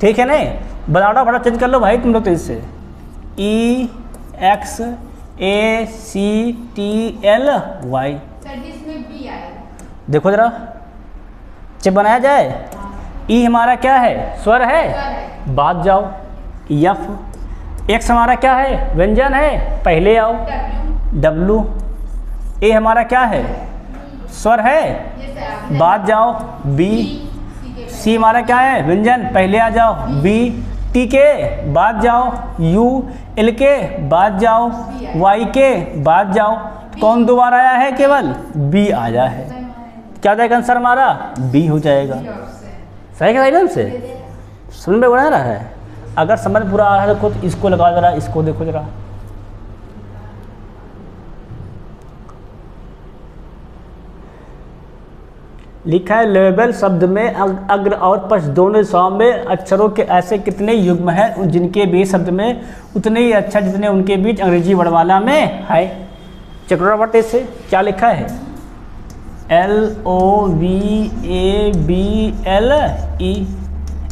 ठीक है ना। बनावटा बड़ा चेंज कर लो भाई तुम लोग, तो इससे EXACTLY, देखो जरा चेक बनाया जाए। ई हमारा क्या है, स्वर है, बाद जाओ। यफ, एक्स हमारा क्या है, व्यंजन है, पहले आओ। डब्लू, ए हमारा क्या है, स्वर है, बाद जाओ। बी, सी हमारा क्या है व्यंजन, पहले आ जाओ। बी टी के बाद जाओ, यू एल के बाद जाओ, वाई के बाद जाओ। कौन दोबारा आया है, केवल बी आया है। क्या जाएगा आंसर हमारा, बी हो जाएगा। सही है एकदम से, समझ में बना रहा है। अगर समझ पूरा आ रहा है देखो तो इसको लगा जरा, इसको देखो जरा। लिखा है लेबल शब्द में अग्र और पश्च दोनों दिशाओं में अक्षरों के ऐसे कितने युग्म हैं जिनके बीच शब्द में उतने ही अच्छा जितने उनके बीच अंग्रेजी वर्णमाला में है। चक्रवर्ती से क्या लिखा है, LOVABLE।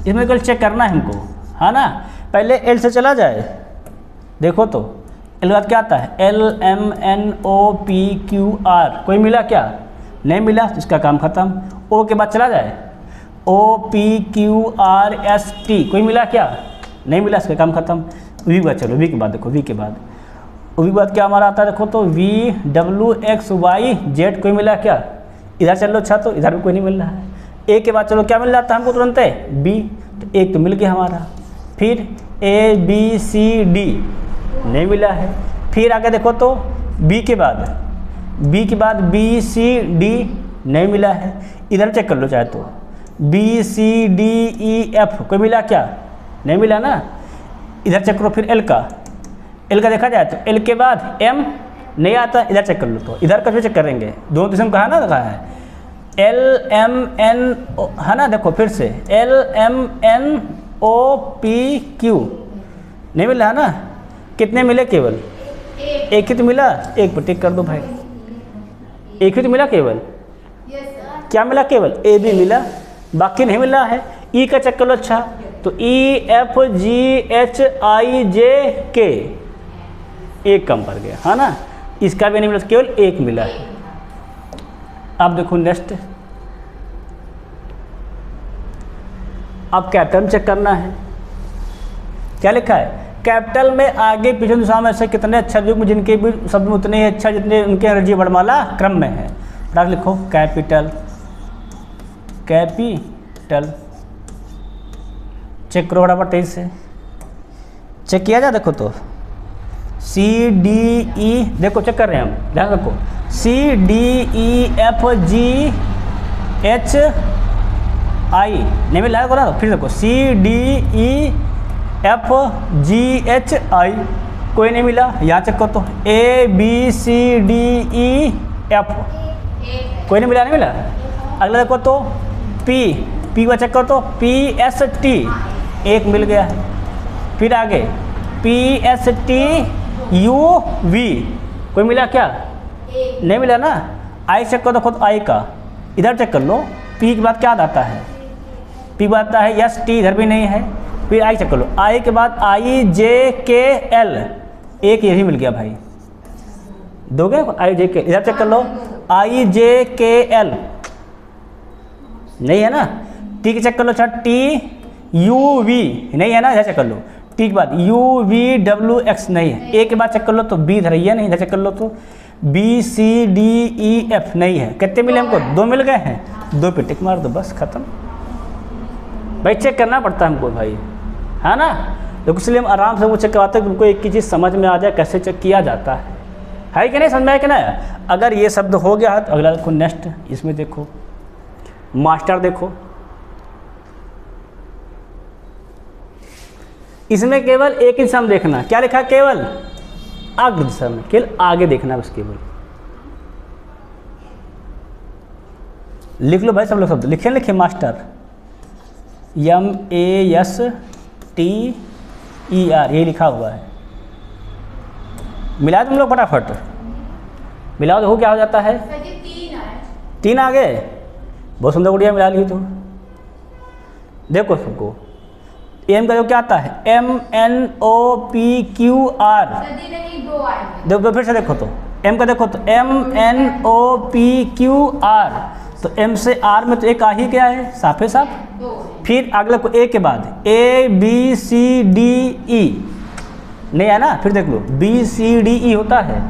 इसमें कल चेक करना है हमको, है ना। पहले एल से चला जाए, देखो तो एल बाद क्या आता है, LMNOPQR। कोई मिला क्या, नहीं मिला, तो इसका काम खत्म। ओ के बाद चला जाए, OPQRST। कोई मिला क्या, नहीं मिला, इसका काम खत्म। वी के बाद चलो, वी के बाद देखो, वी के बाद क्या हमारा आता है, देखो तो VWXYZ। कोई मिला क्या, इधर चल लो अच्छा, तो इधर भी कोई नहीं मिल रहा है। ए के बाद चलो क्या मिल जाता है हमको तुरंत है, बी। तो एक तो मिल गया हमारा। फिर ABCD नहीं मिला है। फिर आगे देखो तो बी के बाद BCD नहीं मिला है। इधर चेक कर लो चाहे तो, BCDEF। कोई मिला क्या, नहीं मिला ना। इधर चेक करो फिर एल का देखा जाए तो एल के बाद M नहीं आता, इधर चेक कर लो। तो इधर का भी चेक करेंगे, दोनों किस्म कहा ना, कहा है LMN है ना। देखो फिर से LMNOPQ नहीं मिला है ना। कितने मिले, केवल एक ही तो मिला, एक पर टिक कर दो भाई। एक ही तो मिला केवल, क्या मिला, केवल AB मिला, बाकी नहीं मिला है। ई का चेक कर लो अच्छा, तो EFGHIJK एक कम पड़ गया, है ना। इसका भी नहीं मिला, केवल एक मिला है। अब देखो नेक्स्ट, अब कैपिटल चेक करना है। क्या लिखा है, कैपिटल में आगे पीछे दिशा में ऐसे कितने अक्षर युग्म जिनके भी शब्द में उतने ही अच्छा जितने उनके अंग्रेजी वर्णमाला क्रम में है। फटाक लिखो, कैपिटल चेक करो बराबर, तेज से चेक किया जाए। देखो तो CDE, देखो चेक कर रहे हैं हम, ध्यान रखो, CDEFGHI नहीं मिला है, बोला। फिर देखो CDEFGHI कोई नहीं मिला। यहाँ चेक करो तो ABCDEF कोई नहीं मिला, नहीं मिला। अगला देखो तो P का चेक करो तो PST एक मिल गया है। फिर आगे PSTUV कोई मिला क्या, नहीं मिला ना। आई चेक करो तो खुद आई का, इधर चेक कर लो। P के बाद क्या आता है, P के बाद आता है ST, इधर भी नहीं है। फिर आई चेक कर लो, आई के बाद IJKL एक यही मिल गया भाई, दो गए IJK। इधर चेक कर लो, IJKL नहीं है ना। T के चेक कर लो, अच्छा TUV नहीं है ना, इधर चेक कर लो। T के बाद UVWX नहीं है। A के बाद चेक कर लो तो B इधर है नहीं, इधर चेक कर लो तो BCDEF नहीं है। कितने मिले हमको, दो मिल गए हैं, दो पे टिक मार दो, बस खत्म भाई। चेक करना पड़ता है हमको भाई, है ना। तो इसलिए हम आराम से वो चेक करवाते हैं कि उनको एक ही चीज़ समझ में आ जाए कैसे चेक किया जाता है कि नहीं, समझ में आया कि नहीं। अगर ये शब्द हो गया तो अगला देखो नेक्स्ट, इसमें देखो मास्टर, देखो इसमें केवल एक ही सम देखना। क्या लिखा, केवल अग्र दिशा में, केवल आगे देखना बस। केवल लिख लो भाई सब लोग शब्द, लिखे मास्टर MASTER ये लिखा हुआ है। मिला तुम लोग फटाफट मिलाओ, देखो क्या हो जाता है। तीन आ गए, बहुत सुंदर गुड़िया मिला ली। तो देखो सबको, एम का जो क्या आता है, MNOPQR। देखो फिर से देखो तो एम का देखो तो MNOPQR। तो M से R में तो एक आ ही गया है, साफे साफ। फिर अगले को A के बाद ABCDE नहीं है ना। फिर देख लो BCDE होता है,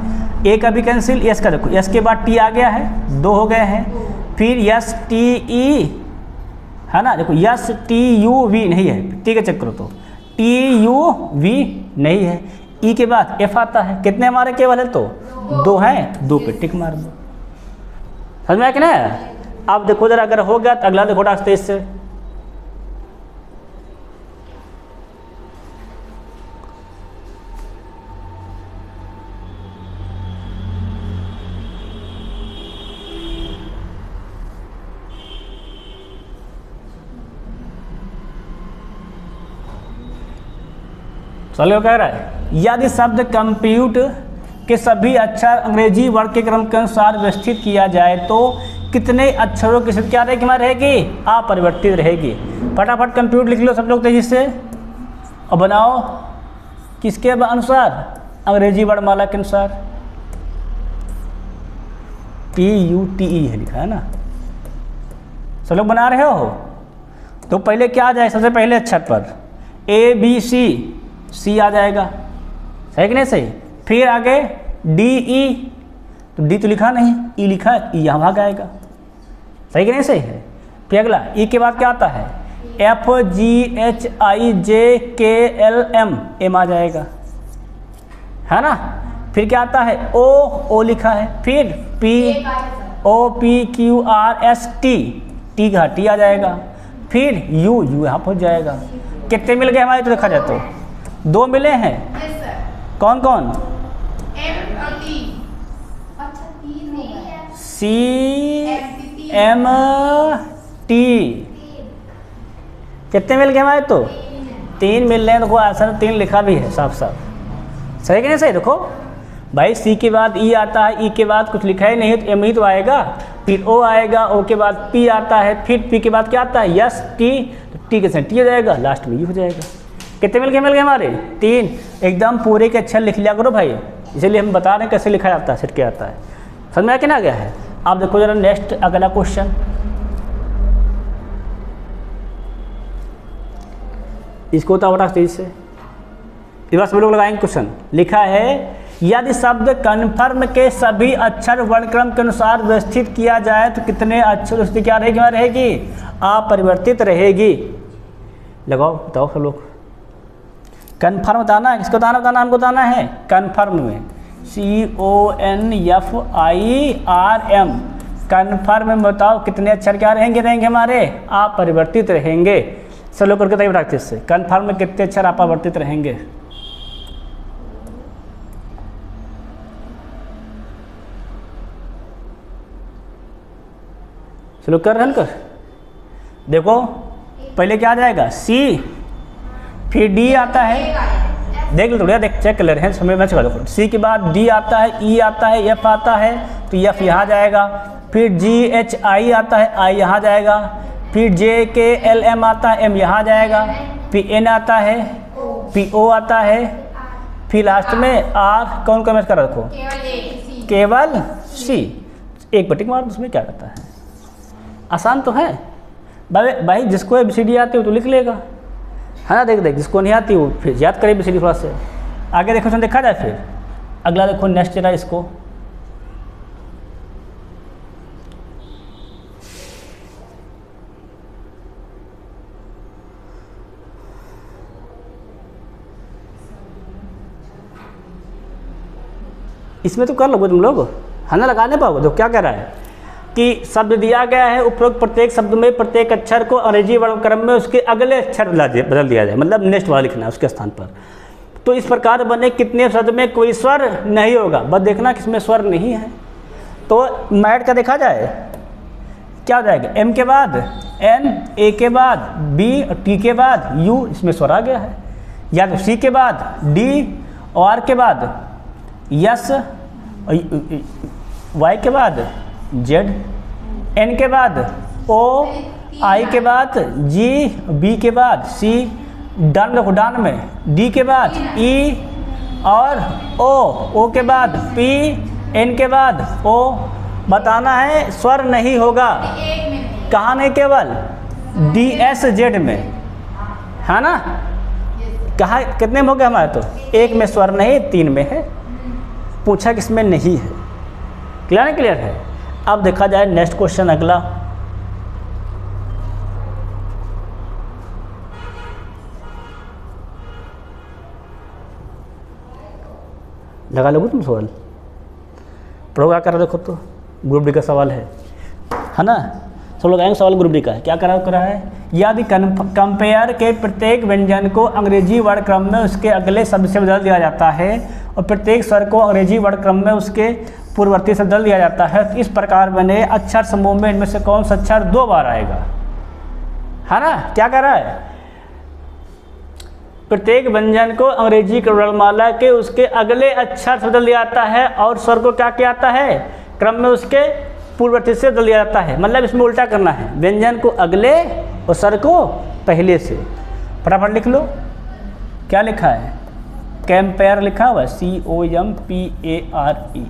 A का भी कैंसिल, S का देखो, S के बाद T आ गया है, दो हो गए हैं। फिर STE है ना। देखो यस टी यू वी नहीं है, टी का चेक करो तो टी यू वी नहीं है, ई के बाद एफ आता है। कितने हमारे केवल है तो 2 हैं, 2 पे टिक मार दो। समझ में आया कि नहीं। अब देखो जरा अगर हो गया तो अगला देखो टास्क 23 से। चलो कह रहा है यदि शब्द कंप्यूट के सभी अक्षर अंग्रेजी वर्ग के क्रम के अनुसार व्यवस्थित किया जाए तो कितने अक्षरों की स्थिति क्या रहेगी, हमारी रहेगी अपरिवर्तित रहेगी। फटाफट कंप्यूट लिख लो सब लोग तेजी से और बनाओ किसके अनुसार, अंग्रेजी वर्णमाला के अनुसार। PUTE है लिखा है ना, सब लोग बना रहे हो। तो पहले क्या आ जाए, सबसे पहले अक्षर पर ABC, C आ जाएगा, सही कि नहीं सही। फिर आगे DE, तो D तो लिखा नहीं, E लिखा है, E यहाँ भाग आएगा, सही कि नहीं सही है। फिर अगला E के बाद क्या आता है, FGHIJKLM, M आ जाएगा, है ना। फिर क्या आता है O लिखा है, फिर POPQRST, T का T आ जाएगा, फिर U यहाँ पहुँच जाएगा। कितने मिल गए हमारे, तो देखा जाए तो 2 मिले हैं। कौन कौन, CMT, कितने मिल गए हमारे, तो 3 मिल रहे हैं। देखो आंसर 3 लिखा भी है साफ साफ, सही कि नहीं सही। देखो भाई C के बाद E आता है, E के बाद कुछ लिखा ही नहीं तो M ही तो आएगा, फिर O आएगा, O के बाद P आता है, फिर P के बाद क्या आता है यस T, तो T के साथ T हो जाएगा, लास्ट में U हो जाएगा। कितने मिल गए हमारे 3। एकदम पूरे के अक्षर लिख लिया करो भाई, इसीलिए हम बता रहे हैं कैसे लिखा जाता है, सिट क्या आता है। समझ में आ के ना गया है। आप देखो जरा नेक्स्ट अगला क्वेश्चन, इसको तो बता तेज से इस बार सब लोग लगाएंगे। क्वेश्चन लिखा है यदि शब्द कन्फर्म के सभी अक्षर वर्णक्रम के अनुसार व्यवस्थित किया जाए तो कितने अक्षर उसकी क्या रहेगी, रहेगी अपरिवर्तित रहेगी। लगाओ बताओ सब लोग। कन्फर्म बताना है, किसको बताना हमको बताना है कन्फर्म में, CONFIRM, कन्फर्म में बताओ कितने अक्षर क्या रहेंगे हमारे अपरिवर्तित रहेंगे। सब लोग करके प्रैक्टिस से, कन्फर्म में कितने अक्षर अपरिवर्तित रहेंगे। चलो कर रहे कर। देखो पहले क्या आ जाएगा C, फिर D आता है, देख लो थोड़ा देख चेक कर ले रहे हैं समय में। देखो C के बाद D आता है, E आता है, F आता है, तो F यहाँ जाएगा, फिर GHI आता है, I यहाँ जाएगा, फिर JKLM आता है, M यहाँ जाएगा, फिर N आता है, PO आता है, फिर लास्ट में R कौन कमेंट कर रखो, केवल C। एक बटिक मार, उसमें क्या रहता है, आसान तो है भाई। जिसको ABCD आती हो तो लिख लेगा, है ना। देख जिसको नहीं आती वो फिर याद करे ABCD थोड़ा से। आगे देखो देखा जाए। फिर अगला देखो नेक्स्ट जरा इसको, इसमें तो कर लोगे तुम लोग, है ना, लगाने पाओगे। तो क्या कह रहा है कि शब्द दिया गया है, उपरोक्त प्रत्येक शब्द में प्रत्येक अक्षर को अंग्रेजी वर्णक्रम में उसके अगले अक्षर बदल दिया जाए, मतलब नेक्स्ट वाला लिखना है उसके स्थान पर। तो इस प्रकार बने कितने शब्द में कोई स्वर नहीं होगा, बस देखना किसमें स्वर नहीं है। तो मैट का देखा जाए क्या हो जाएगा, M के बाद N, A के बाद B और T के बाद U, इसमें स्वर आ गया है। या तो C के बाद D और R के बाद यस, Y के बाद Z, N के बाद O, I के बाद G, B के बाद C, डन देखो डन में D के बाद E और O के बाद P, N के बाद O। बताना है स्वर नहीं होगा, कहाँ नहीं, केवल DSZ में, है ना। कहाँ कितने में हो गए हमारे, तो 1 में स्वर नहीं, 3 में है। पूछा किसमें नहीं है, क्लियर है, क्लियर है। अब देखा जाए नेक्स्ट क्वेश्चन अगला। लगा लोगे तुम सवाल? पढ़ो क्या कर रहा देखो तो, ग्रुप डी का सवाल है ना। सब लोग आएंगे, सवाल ग्रुप डी का है। क्या करा है, यदि कंपेयर के प्रत्येक व्यंजन को अंग्रेजी वर्ण क्रम में उसके अगले शब्द से बदल दिया जाता है और प्रत्येक स्वर को अंग्रेजी वर्ण क्रम में उसके पूर्ववर्ती से बदल दिया जाता है, तो इस प्रकार बने अक्षर समूह में इनमें से कौन सा अक्षर 2 बार आएगा, है ना। क्या कर रहा है, प्रत्येक व्यंजन को अंग्रेजी वर्णमाला के उसके अगले अक्षर से बदल दिया जाता है और स्वर को क्या किया जाता है, क्रम में उसके पूर्ववर्ती से बदल दिया जाता है। मतलब इसमें उल्टा करना है, व्यंजन को अगले और स्वर को पहले से। फटाफट लिख लो, क्या लिखा है, कंपेयर लिखा हुआ है, COMPARE,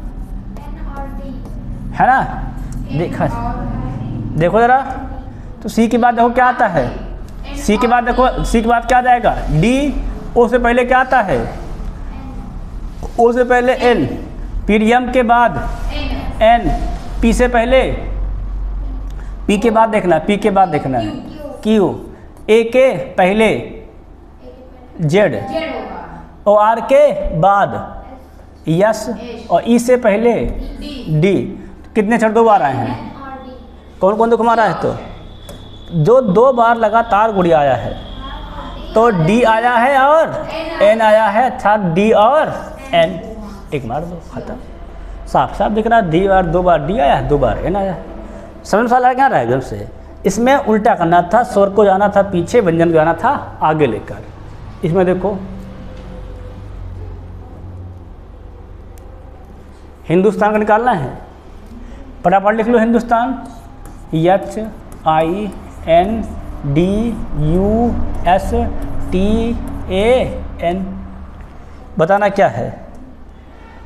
है ना। देखो ज़रा, तो सी के बाद देखो क्या आता है, सी के बाद देखो, सी के बाद क्या आ जाएगा, डी, ओ से पहले क्या आता है, ओ से पहले एल, फिर एम के बाद एन, पी से पहले, पी के बाद देखना, पी के बाद देखना है क्यू, ए के पहले जेड, और आर के बाद यस, और ई से पहले डी। कितने अक्षर 2 बार आए हैं, कौन कौन तो रहा है, तो जो 2 बार लगातार गुड़िया आया है, तो डी आया है और एन आया है, था डी और एन, एक मार दो, खत्म। साफ साफ दिख रहा है, डी बार 2 बार डी आया है, 2 बार एन आया है। समझ साल क्या रहा है एकदम से। इसमें उल्टा करना था, स्वर को जाना था पीछे, व्यंजन को जाना था आगे लेकर। इसमें देखो, हिंदुस्तान का निकालना है, फटाफट लिख लो हिंदुस्तान, HINDUSTAN। बताना क्या है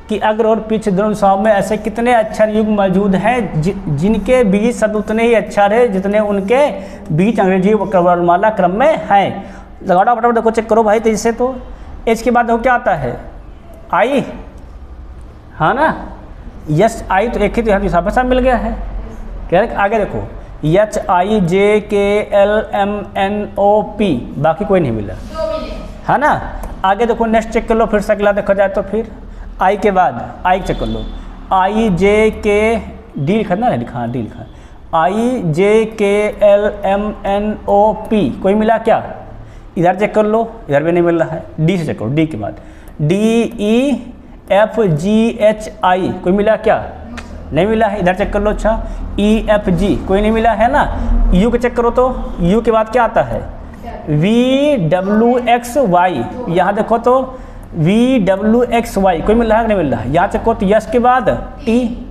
कि अग्र और पीछे दोनों दिशाओं में ऐसे कितने अक्षर युग मौजूद हैं जिनके बीच शब्द उतने ही अक्षर है जितने उनके बीच अंग्रेजी वर्णमाला क्रम में हैं। लगाओ फटाफट, देखो चेक करो भाई तेजी से। तो एच के बाद देखो क्या आता है, आई, हाँ ना, यस आई, तो एक ही तो यहाँ हिसाब से मिल गया है। क्या आगे देखो, HIJKLMNOP, बाकी कोई नहीं मिला, है ना। आगे देखो, नेक्स्ट चेक कर लो, फिर से अगला देखा जाए तो फिर आई के बाद आई चेक कर लो, IJK डी लिखा ना, लिखा डी लिखा, IJKLMNOP, कोई मिला क्या, इधर चेक कर लो, इधर भी नहीं मिल रहा है। डी से चेक करो, डी के बाद DEFGHI, कोई मिला क्या, नहीं मिला है, इधर चेक कर लो। अच्छा, EFG, कोई नहीं मिला है ना। यू के चेक करो, तो यू के बाद क्या आता है, VWXY, यहाँ देखो तो VWXY, कोई मिल रहा है, नहीं मिल रहा है। यहाँ चेक करो तो यस के बाद टी,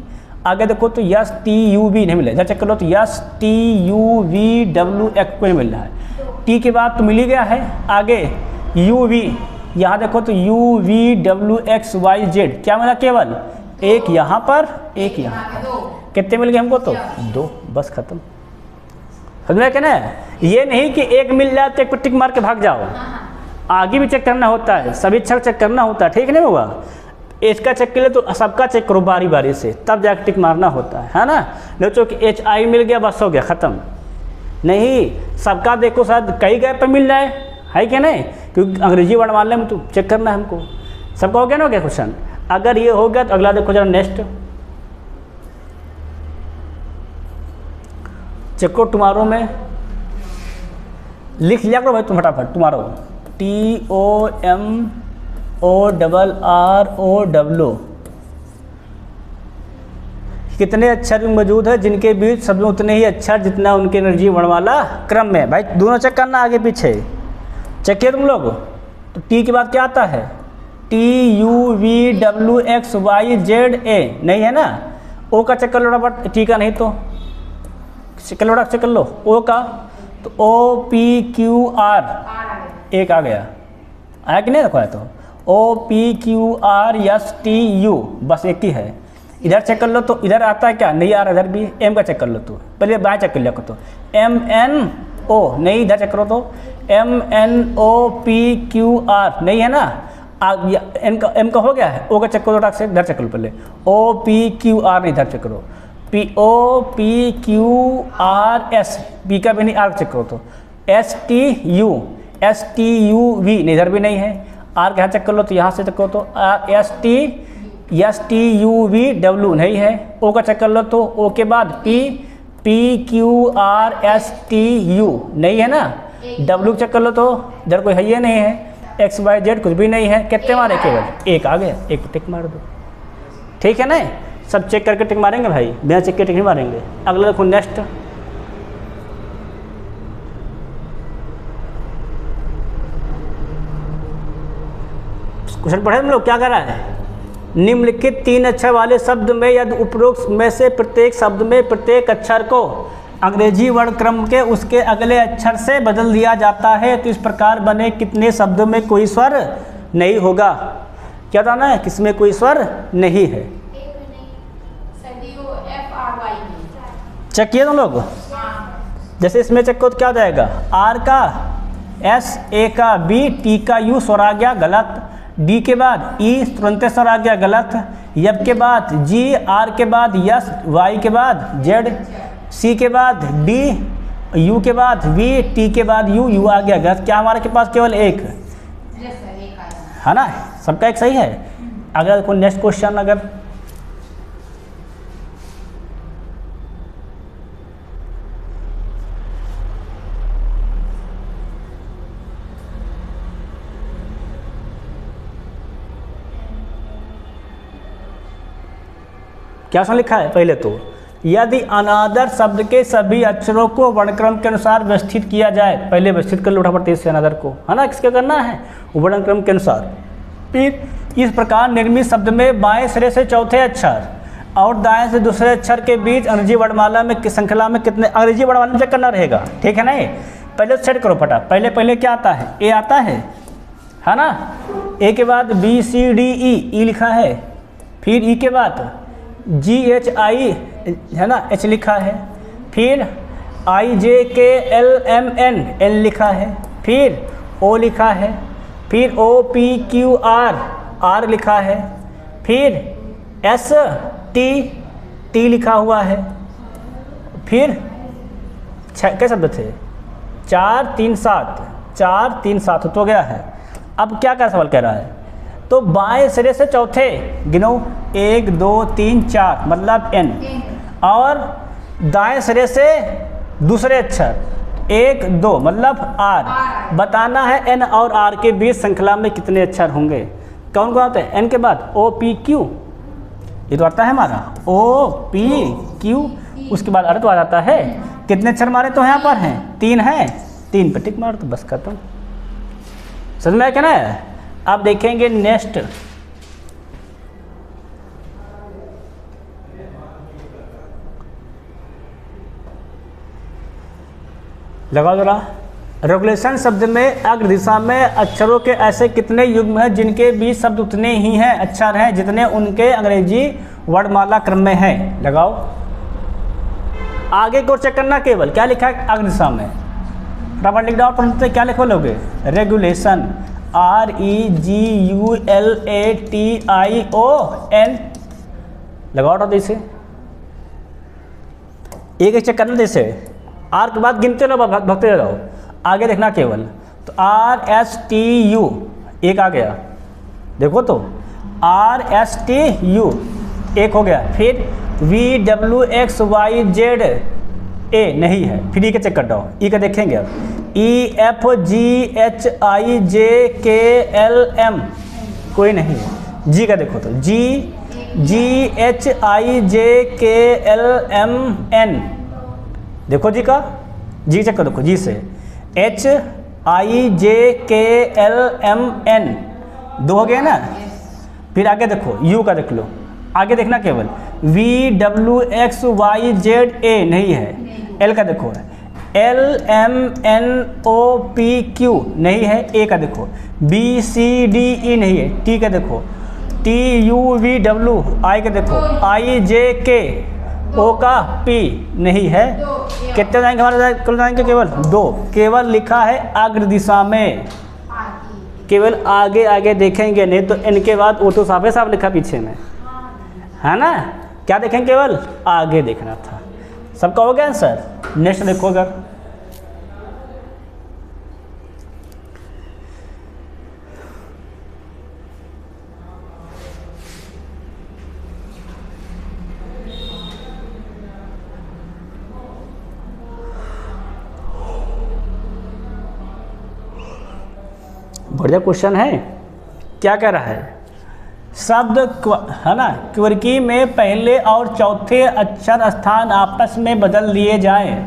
आगे देखो तो STUV नहीं मिला, इधर चेक कर लो तो STUVWX, कोई नहीं मिल रहा है। टी के बाद तो मिल ही गया है। आगे UV, यहाँ देखो तो UVWXYZ, क्या मिला, केवल एक यहाँ पर, एक यहाँ पर। कितने मिल गए हमको, तो 2, बस खत्म। समझ में क्या ना, ये नहीं कि एक मिल जाए तो एक पर टिक मार के भाग जाओ, आगे भी चेक करना होता है, सभी अक्षर चेक करना होता है, ठीक नहीं होगा। इसका चेक के लिए तो सबका चेक करो बारी बारी से, तब जाकर टिक मारना होता है ना। नहीं तो कि HI मिल गया बस हो गया ख़त्म, नहीं, सबका देखो शायद कई गैप पर मिल जाए, है क्या नहीं, क्योंकि अंग्रेजी वर्णमाला में तो चेक करना है हमको। सबका हो गया ना क्या क्वेश्चन, अगर ये हो गया तो अगला देखो जरा, नेक्स्ट चेक करो। टुमारो में लिख लिया करो भाई तुम फटाफट, टुमारो, TOMORRO, कितने अक्षर मौजूद है जिनके बीच शब्द उतने ही अक्षर जितना उनके अंग्रेजी वर्णमाला क्रम में। भाई दोनों चेक करना, आगे पीछे चेक किए तुम लोग। तो टी के बाद क्या आता है, TUVWXYZA, नहीं है ना। ओ का चेक कर लो बट, टी का नहीं तो चेक कर लो, ओ का तो OPQR, एक आ गया, आया कि नहीं देखो है, तो OPQRSTU, बस एक ही है। इधर चेक कर लो, तो इधर आता है क्या, नहीं आ रहा, इधर भी एम का चेक कर लो, तो पहले बाएं चेक कर लिया तो MNO, नहीं, इधर चेक करो तो MNOPQR, नहीं है ना। एम का हो गया है, ओ का चेक करो, से इधर चेक कर लो पहले, OPQR, नहीं, इधर चेक करो, POPQRS, पी का भी नहीं, आर चेक करो तो STUV, नहीं, इधर भी नहीं है। आर का यहाँ चेक कर लो, तो यहाँ से चेक करो तो STUV, STUVW नहीं है, O का चेक कर लो तो O के बाद PQRSTU नहीं है ना, W चेक कर लो तो इधर कोई है ही नहीं है, XYZ कुछ भी नहीं है, कितने मारे केवल एक आ गया, एक टिक मार दो, ठीक है ना। सब चेक करके टिक मारेंगे भाई, बिना चेक के टिक नहीं मारेंगे। अगला देखो नेक्स्ट, क्वेश्चन पढ़े हम लोग, क्या कर रहा है, निम्नलिखित 3 अक्षर वाले शब्द में यदि उपरोक्त में से प्रत्येक शब्द में प्रत्येक अक्षर को अंग्रेजी वर्ण क्रम के उसके अगले अक्षर से बदल दिया जाता है तो इस प्रकार बने कितने शब्दों में कोई स्वर नहीं होगा। क्या बताना है, किसमें कोई स्वर नहीं है। चेक किए तुम लोग, जैसे इसमें चेक करो तो क्या हो जाएगा, आर का एस, ए का बी, टी का यू स्वर आ गया गलत, डी के बाद ई तुरंत स्वर आ गया गलत, एफ के बाद जी, आर के बाद यस, वाई के बाद जेड, सी के बाद डी, यू के बाद वी, टी के बाद यू, यू आ गया गलत। क्या हमारे के पास केवल एक है ना, सबका एक सही है। अगर कोई नेक्स्ट क्वेश्चन, अगर क्या सा लिखा है, पहले तो यदि अनादर शब्द के सभी अक्षरों को वर्णक्रम के अनुसार व्यवस्थित किया जाए, पहले व्यवस्थित कर लो उठापड़ से अनादर को, है ना, किसके करना है, वर्णक्रम के अनुसार। फिर इस प्रकार निर्मित शब्द में बाएं सिरे से चौथे अक्षर और दाएं से दूसरे अक्षर के बीच अंग्रेजी वर्णमाला में श्रृंखला में कितने, अंग्रेजी वर्णमाला में चेक करना रहेगा, ठीक है ना। ये पहले सेट करो फटा, पहले क्या आता है, ए आता है ना, ए के बाद बी सी डी ई लिखा है, फिर ई के बाद GHI है ना, H लिखा है, फिर IJKLMN N लिखा है, फिर O लिखा है, फिर OPQR R लिखा है, फिर ST लिखा हुआ है, फिर क्या शब्द थे, 4 3 7 हो गया है। अब क्या सवाल कह रहा है, तो बाएं सिरे से चौथे गिनो, 1 2 3 4 मतलब N, और दाएं सिरे से दूसरे अक्षर 1 2 मतलब R। बताना है N और R के बीच श्रृंखला में कितने अक्षर होंगे। कौन कौन आते हैं, N के बाद O P Q, ये तो आता है हमारा O P Q, उसके बाद अर्थ आ जाता है। कितने अक्षर हमारे तो यहाँ पर हैं, 3 हैं, 3 पे टिक मार तो बस खत्म। समझ में आया क्या ना। आप देखेंगे नेक्स्ट, लगाओ जरा, रेगुलेशन शब्द में अग्र दिशा में अक्षरों के ऐसे कितने युग्म हैं जिनके बीच शब्द उतने ही हैं अक्षर हैं जितने उनके अंग्रेजी वर्णमाला क्रम में हैं। लगाओ, आगे को चेक करना, केवल क्या लिखा है अग्र दिशा में, फटाफट लिख डाउट पढ़ते क्या लिखो लोगे, रेगुलेशन REGULATION लगाओ जैसे, एक चेक करना, जैसे आर के बाद गिनते रहो, भगते रहो, आगे देखना केवल, तो RSTU एक आ गया, देखो तो RSTU एक हो गया, फिर VWXYZ ए नहीं है, फिर ई का चेक कर दो, ई का देखेंगे अब, EFGHIJKLM कोई नहीं है, जी का देखो तो GHIJKLMN देखो जी का, जी चेक कर देखो, जी से HIJKLMN 2 हो गया ना। फिर आगे देखो यू का देख लो, आगे देखना केवल VWXYZA नहीं है, एल का देखो LMNOPQ नहीं है, ए का देखो BCDE नहीं है, टी का देखो TUVW, आई का देखो IJK, ओ का P नहीं है। कितने जाएंगे हमारे, कल जाएंगे केवल 2, केवल लिखा है अग्र दिशा में, केवल आगे आगे देखेंगे, नहीं तो इनके बाद ऑटो साफे साफ लिखा पीछे में, है ना। क्या देखेंगे, केवल आगे देखना था। सबका हो गया आंसर। नेक्स्ट देखो, अगर बढ़िया क्वेश्चन है। क्या कह रहा है? शब्द है ना, क्वर्की में पहले और चौथे अक्षर स्थान आपस में बदल लिए जाएं।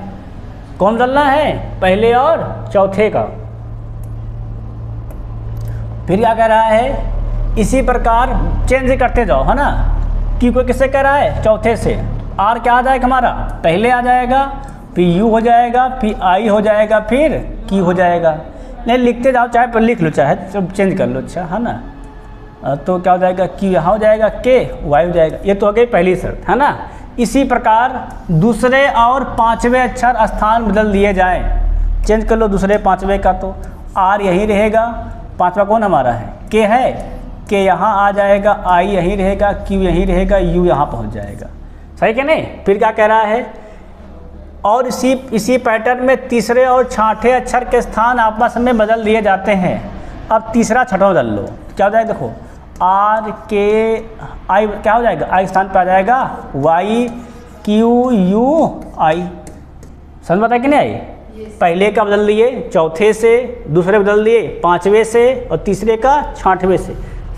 कौन बदलना है? पहले और चौथे का। फिर क्या कह रहा है? इसी प्रकार चेंज करते जाओ, है ना। क्यू को किससे कह रहा है? चौथे से। आर क्या आ जाएगा हमारा? पहले आ जाएगा, फिर यू हो जाएगा, फिर आई हो जाएगा, फिर क्यू हो जाएगा। नहीं लिखते जाओ, चाहे पर लिख लो, चाहे सब चेंज कर लो, अच्छा है ना। तो क्या हो जाएगा? क्यू यहाँ हो जाएगा, के वाई हो जाएगा। ये तो हो गई पहली शर्त, है ना। इसी प्रकार दूसरे और पांचवें अक्षर स्थान बदल दिए जाएं। चेंज कर लो दूसरे पांचवें का, तो आर यहीं रहेगा, पांचवा कौन हमारा है? के है, के यहाँ आ जाएगा, आई यहीं रहेगा, क्यू यहीं रहेगा, यू यहाँ पहुँच जाएगा। सही कि नहीं? फिर क्या कह रहा है? और इसी पैटर्न में तीसरे और छठे अक्षर के स्थान आपस में बदल दिए जाते हैं। अब तीसरा छठा बदल लो, क्या हो जाएगा? देखो, आर के आई क्या हो जाएगा? आई स्थान पर आ जाएगा, वाई क्यू यू आई। समझ में आता है कि नहीं आई? पहले का बदल लिए चौथे से, दूसरे बदल दिए पांचवें से, और तीसरे का छठवें से,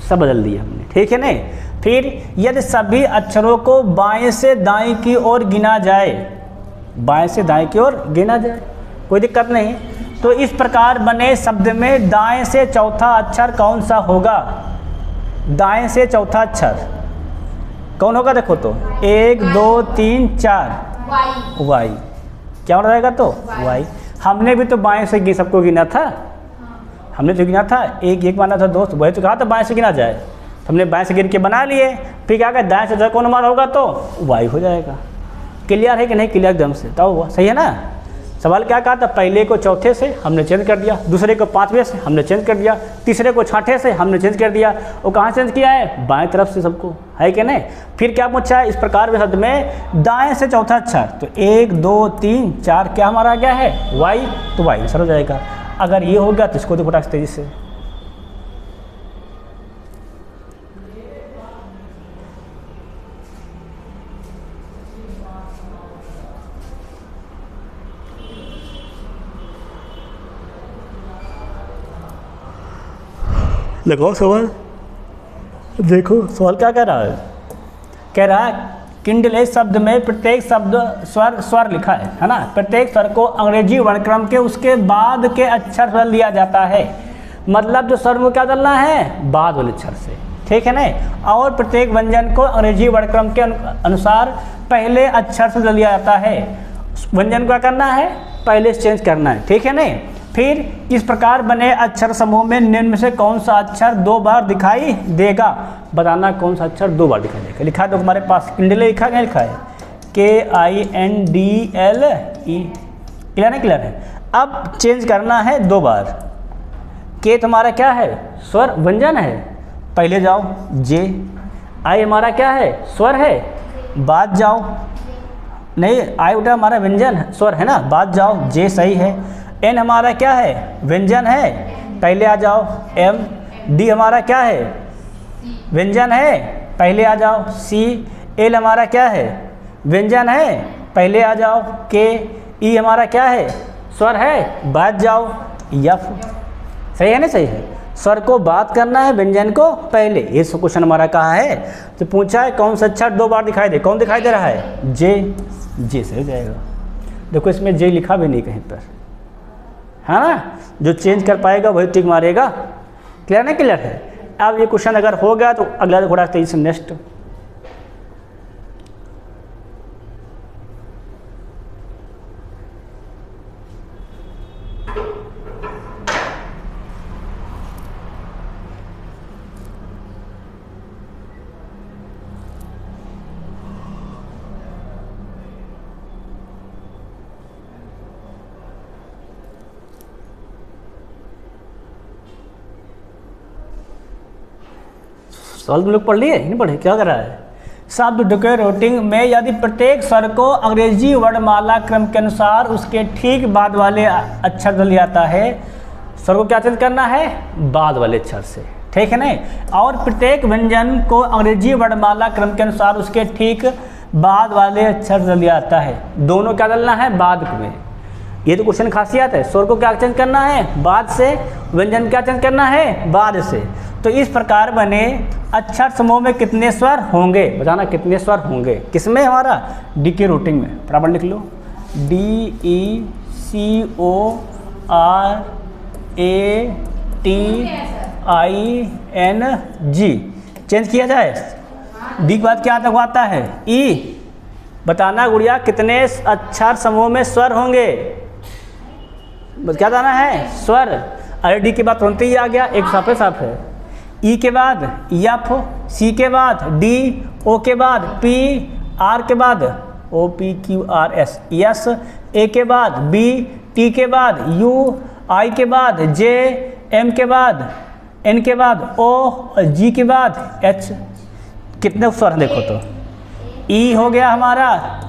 सब बदल दिए हमने। ठीक है नहीं? फिर यदि सभी अक्षरों को बाएं से दाएं की ओर गिना जाए, बाएं से दाएं की ओर गिना जाए, कोई दिक्कत नहीं, तो इस प्रकार बने शब्द में दाएं से चौथा अक्षर कौन सा होगा? दाएं से चौथा अक्षर कौन होगा? देखो तो 1 2 3 4 वाई। क्या हो जाएगा? तो वाई। हमने भी तो बाएं से सबको गिना था, हमने तो गिना था, एक एक माना था दोस्त, वही तो कहा था बाएं से गिना जाए। हमने बाएं से गिन के बना लिए, फिर क्या कहा? दाएं से कौन हमारा होगा? तो वाई हो जाएगा। क्लियर है कि नहीं? क्लियर एकदम से तो हुआ, सही है ना। सवाल क्या कहा था? पहले को चौथे से हमने चेंज कर दिया, दूसरे को पांचवें से हमने चेंज कर दिया, तीसरे को छठे से हमने चेंज कर दिया। और कहाँ चेंज किया है? बाएं तरफ से सबको, है कि नहीं। फिर क्या पूछा है? इस प्रकार के शब्द में दाएं से चौथा अक्षर, तो 1 2 3 4 क्या हमारा आ गया है? वाई, तो वाई आंसर हो जाएगा। अगर ये हो गया तो इसको देखो फटाक से तेजी से। लगाओ सवाल, देखो सवाल क्या कह रहा है? कह रहा है किंडले शब्द में प्रत्येक शब्द स्वर लिखा है ना। प्रत्येक स्वर को अंग्रेजी वर्णक्रम के उसके बाद के अक्षर बदल दिया जाता है। मतलब जो स्वर में क्या बदलना है? बाद वाले अक्षर से, ठीक है ना। और प्रत्येक व्यंजन को अंग्रेजी वर्णक्रम के अनुसार पहले अक्षर से बदल दिया जाता है। व्यंजन को क्या करना है? पहले से चेंज करना है, ठीक है ना। फिर इस प्रकार बने अक्षर समूह में निम्न में से कौन सा अक्षर 2 बार दिखाई देगा? बताना कौन सा अक्षर 2 बार दिखाई देगा। लिखा तो हमारे पास किंडले लिखा, क्या लिखा है? KINDLE। क्लियर है? क्लियर है। अब चेंज करना है 2 बार। के तुम्हारा क्या है? स्वर व्यंजन है, पहले जाओ जे। आई हमारा क्या है? स्वर है, बाद जाओ। नहीं, आई उठा हमारा व्यंजन स्वर है ना, बाद जाओ, जे सही है। एन हमारा क्या है? व्यंजन है, पहले आ जाओ। एम। डी हमारा क्या है? व्यंजन है, पहले आ जाओ। सी। एल हमारा क्या है? व्यंजन है, पहले आ जाओ। के। ई हमारा क्या है? स्वर है, बाद जाओ। एफ। सही है ना? सही है। स्वर को बात करना है, व्यंजन को पहले। ये क्वेश्चन हमारा कहाँ है? तो पूछा है कौन सा अक्षर 2 बार दिखाई दे। कौन दिखाई दे रहा है? जे। जे से हो जाएगा। देखो इसमें जे लिखा भी नहीं कहीं पर, है ना। जो चेंज कर पाएगा वही टिक मारेगा। क्लियर ना? क्लियर है। अब ये क्वेश्चन अगर हो गया तो अगला थोड़ा तेजी से नेक्स्ट। सवाल तुम लोग पढ़ लिए? नहीं पढ़े? क्या कर रहा है? शब्द डेकोरेटिंग में यदि प्रत्येक स्वर को अंग्रेजी वर्णमाला क्रम के अनुसार उसके ठीक बाद वाले अक्षर बदल जाता है। स्वर को क्या चेंज करना है? बाद वाले अक्षर से, ठीक है ना। और प्रत्येक व्यंजन को अंग्रेजी वर्णमाला क्रम के अनुसार उसके ठीक बाद वाले अक्षर बदल जाता है। दोनों क्या बदलना है? बाद में। ये तो क्वेश्चन खासियत है। स्वर को क्या चेंज करना है? बाद से। व्यंजन क्या चेंज करना है? बाद से। तो इस प्रकार बने अक्षर समूह में कितने स्वर होंगे? बताना कितने स्वर होंगे। किसमें? हमारा डी के रूटिंग में। बराबर लिख लो, DECORAT ING। चेंज किया जाए। डी के बाद क्या आता है? ई। बताना गुड़िया कितने अक्षर समूह में स्वर होंगे? क्या बताना है? स्वर। अरे डी के बाद तुरंत ही आ गया, एक साफ है। ई के बाद एफ, सी के बाद डी, ओ के बाद पी, आर के बाद OPQRS यस, ए के बाद बी, टी के बाद यू, आई के बाद जे, एम के बाद एन के बाद ओ, जी के बाद एच। कितने स्वर देखो तो? ई हो गया हमारा,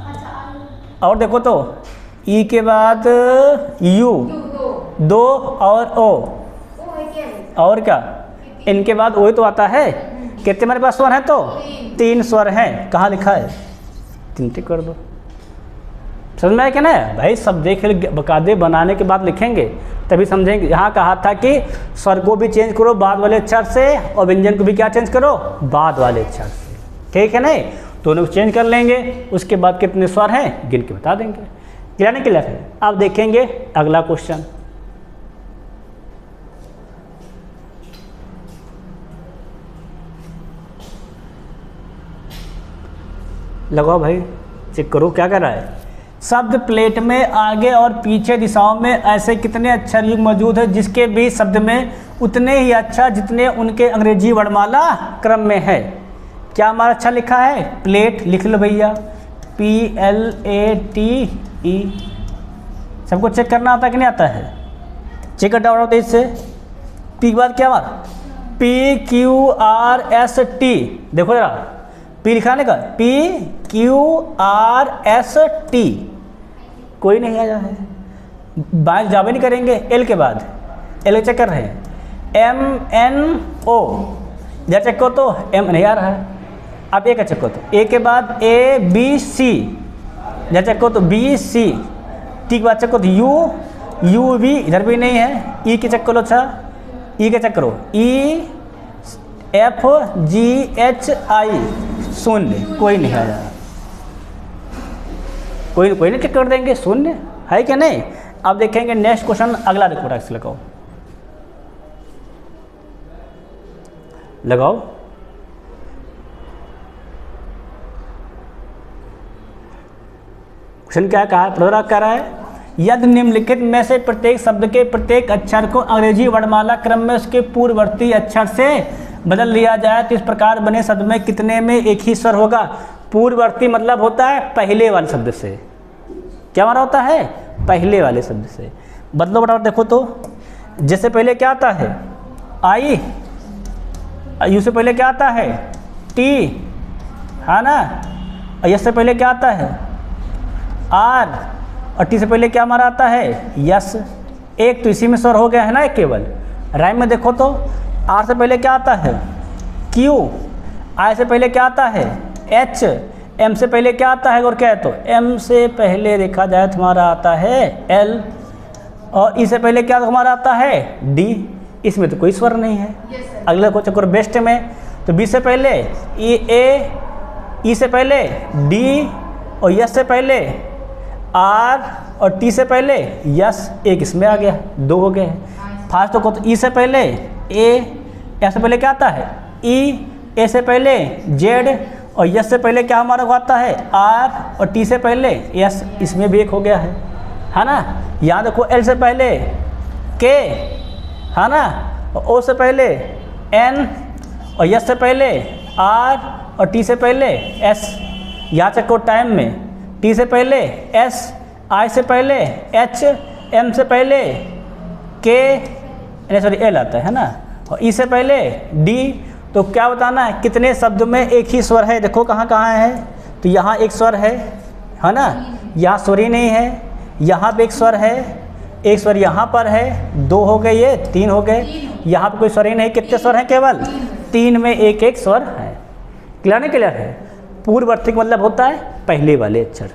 और देखो तो ई के बाद यू, दो और ओ, और क्या? इनके बाद ओ तो आता है। कितने हमारे पास स्वर हैं? तो 3 स्वर हैं। कहाँ लिखा है? 3 टिक कर दो। समझ में आया क्या ना भाई? सब देख बकायदे बनाने के बाद लिखेंगे तभी समझेंगे। यहाँ कहा था कि स्वर को भी चेंज करो बाद वाले अक्षर से, और व्यंजन को भी क्या चेंज करो? बाद वाले अक्षर से। ठीक है नहीं? दोनों चेंज कर लेंगे, उसके बाद कितने स्वर हैं गिन के बता देंगे। क्लियर नहीं क्लियर है? अब देखेंगे अगला क्वेश्चन। लगाओ भाई, चेक करो क्या कर रहा है। शब्द प्लेट में आगे और पीछे दिशाओं में ऐसे कितने अक्षर युग मौजूद है जिसके बीच शब्द में उतने ही अक्षर जितने उनके अंग्रेजी वर्णमाला क्रम में है? क्या हमारा अच्छा लिखा है? प्लेट लिख लो भैया, PLATE। सबको चेक करना आता है कि नहीं आता है? चेक कर डाउट होता है इससे। पी के बाद क्या हमारा? PQRST। देखो जरा, पी लिखाने का PQRST। कोई नहीं आया है, बाइक जावे नहीं करेंगे। एल के बाद एल चेक कर रहे हैं, MNO। जरा चेक करो तो एम नहीं आ रहा है। अब ए का चेक करो तो ए के बाद ABC। जरा चेक करो तो BC। टी के बाद चेक करो तो UV, इधर भी नहीं है। ई के चेक करो, अच्छा ई के चेक करो, EFGHI। शून्य, कोई नहीं आया। कोई नहीं चेक कर देंगे, शून्य है क्या नहीं? अब देखेंगे नेक्स्ट क्वेश्चन। अगला देखो, टैक्स लगाओ, लगाओ। क्वेश्चन क्या कहा है? प्रोग्राम कह रहा है, यदि निम्नलिखित में से प्रत्येक शब्द के प्रत्येक अक्षर को अंग्रेजी वर्णमाला क्रम में उसके पूर्ववर्ती अक्षर से बदल लिया जाए तो इस प्रकार बने शब्द में कितने में एक ही स्वर होगा? पूर्ववर्ती मतलब होता है पहले वाले शब्द से। क्या हमारा होता है? पहले वाले शब्द से। बदलो बराबर देखो तो, जैसे पहले क्या आता है? आई। यू से पहले क्या आता है? टी, है ना? और यस से पहले क्या आता है? आर। और टी से पहले क्या हमारा आता है? यस। एक तो इसी में स्वर हो गया है ना, एक केवल। राइम में देखो तो, आर से पहले क्या आता है? क्यू। आई से पहले क्या आता है? एच। एम से पहले क्या आता है? और क्या है तो एम से पहले देखा जाए तो हमारा आता है एल। और ई से पहले क्या हमारा आता है? डी। इसमें तो कोई स्वर नहीं है। अगले को चक्कर बेस्ट में, तो बी से पहले ए, ई से पहले डी, और यस से पहले आर, और टी से पहले यस। एक इसमें आ गया, 2 हो गए। फास्ट को तो ई से पहले ए से पहले क्या आता है? ई। ए से पहले जेड, और यस से पहले क्या हमारा आता है? आर, और टी से पहले यस। इसमें भी एक हो गया है ना? यहाँ देखो, एल से पहले के, है ना? और ओ से पहले एन, और यस से पहले आर, और टी से पहले एस। यहाँ चेको टाइम में, टी से पहले एस, आई से पहले एच, एम से पहले के, सॉरी एल आता है ना? और ई से पहले डी। तो क्या बताना है कितने शब्द में एक ही स्वर है? देखो कहाँ कहाँ है। तो यहाँ एक स्वर है ना? यहाँ स्वर ही नहीं है। यहाँ पे एक स्वर है, एक स्वर यहाँ पर है, 2 हो गए, ये 3 हो गए। यहाँ पे कोई स्वर ही नहीं। कितने स्वर हैं? केवल 3 में एक एक स्वर है। क्लियर नहीं क्लियर है? पूर्ववर्ती मतलब होता है पहले वाले अक्षर।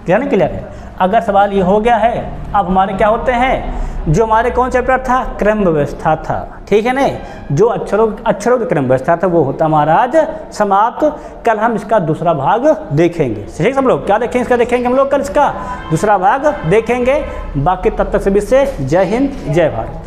क्लियर नहीं क्लियर है? अगर सवाल ये हो गया है, अब हमारे क्या होते हैं, जो हमारे कौन चैप्टर था, क्रम व्यवस्था था, ठीक है ना, जो अक्षरों की क्रम व्यवस्था था वो होता हमारा आज समाप्त। कल हम इसका दूसरा भाग देखेंगे, ठीक सब लोग, क्या देखेंगे, इसका देखेंगे हम लोग कल इसका दूसरा भाग देखेंगे। बाकी तब तक सभी से जय हिंद जय भारत।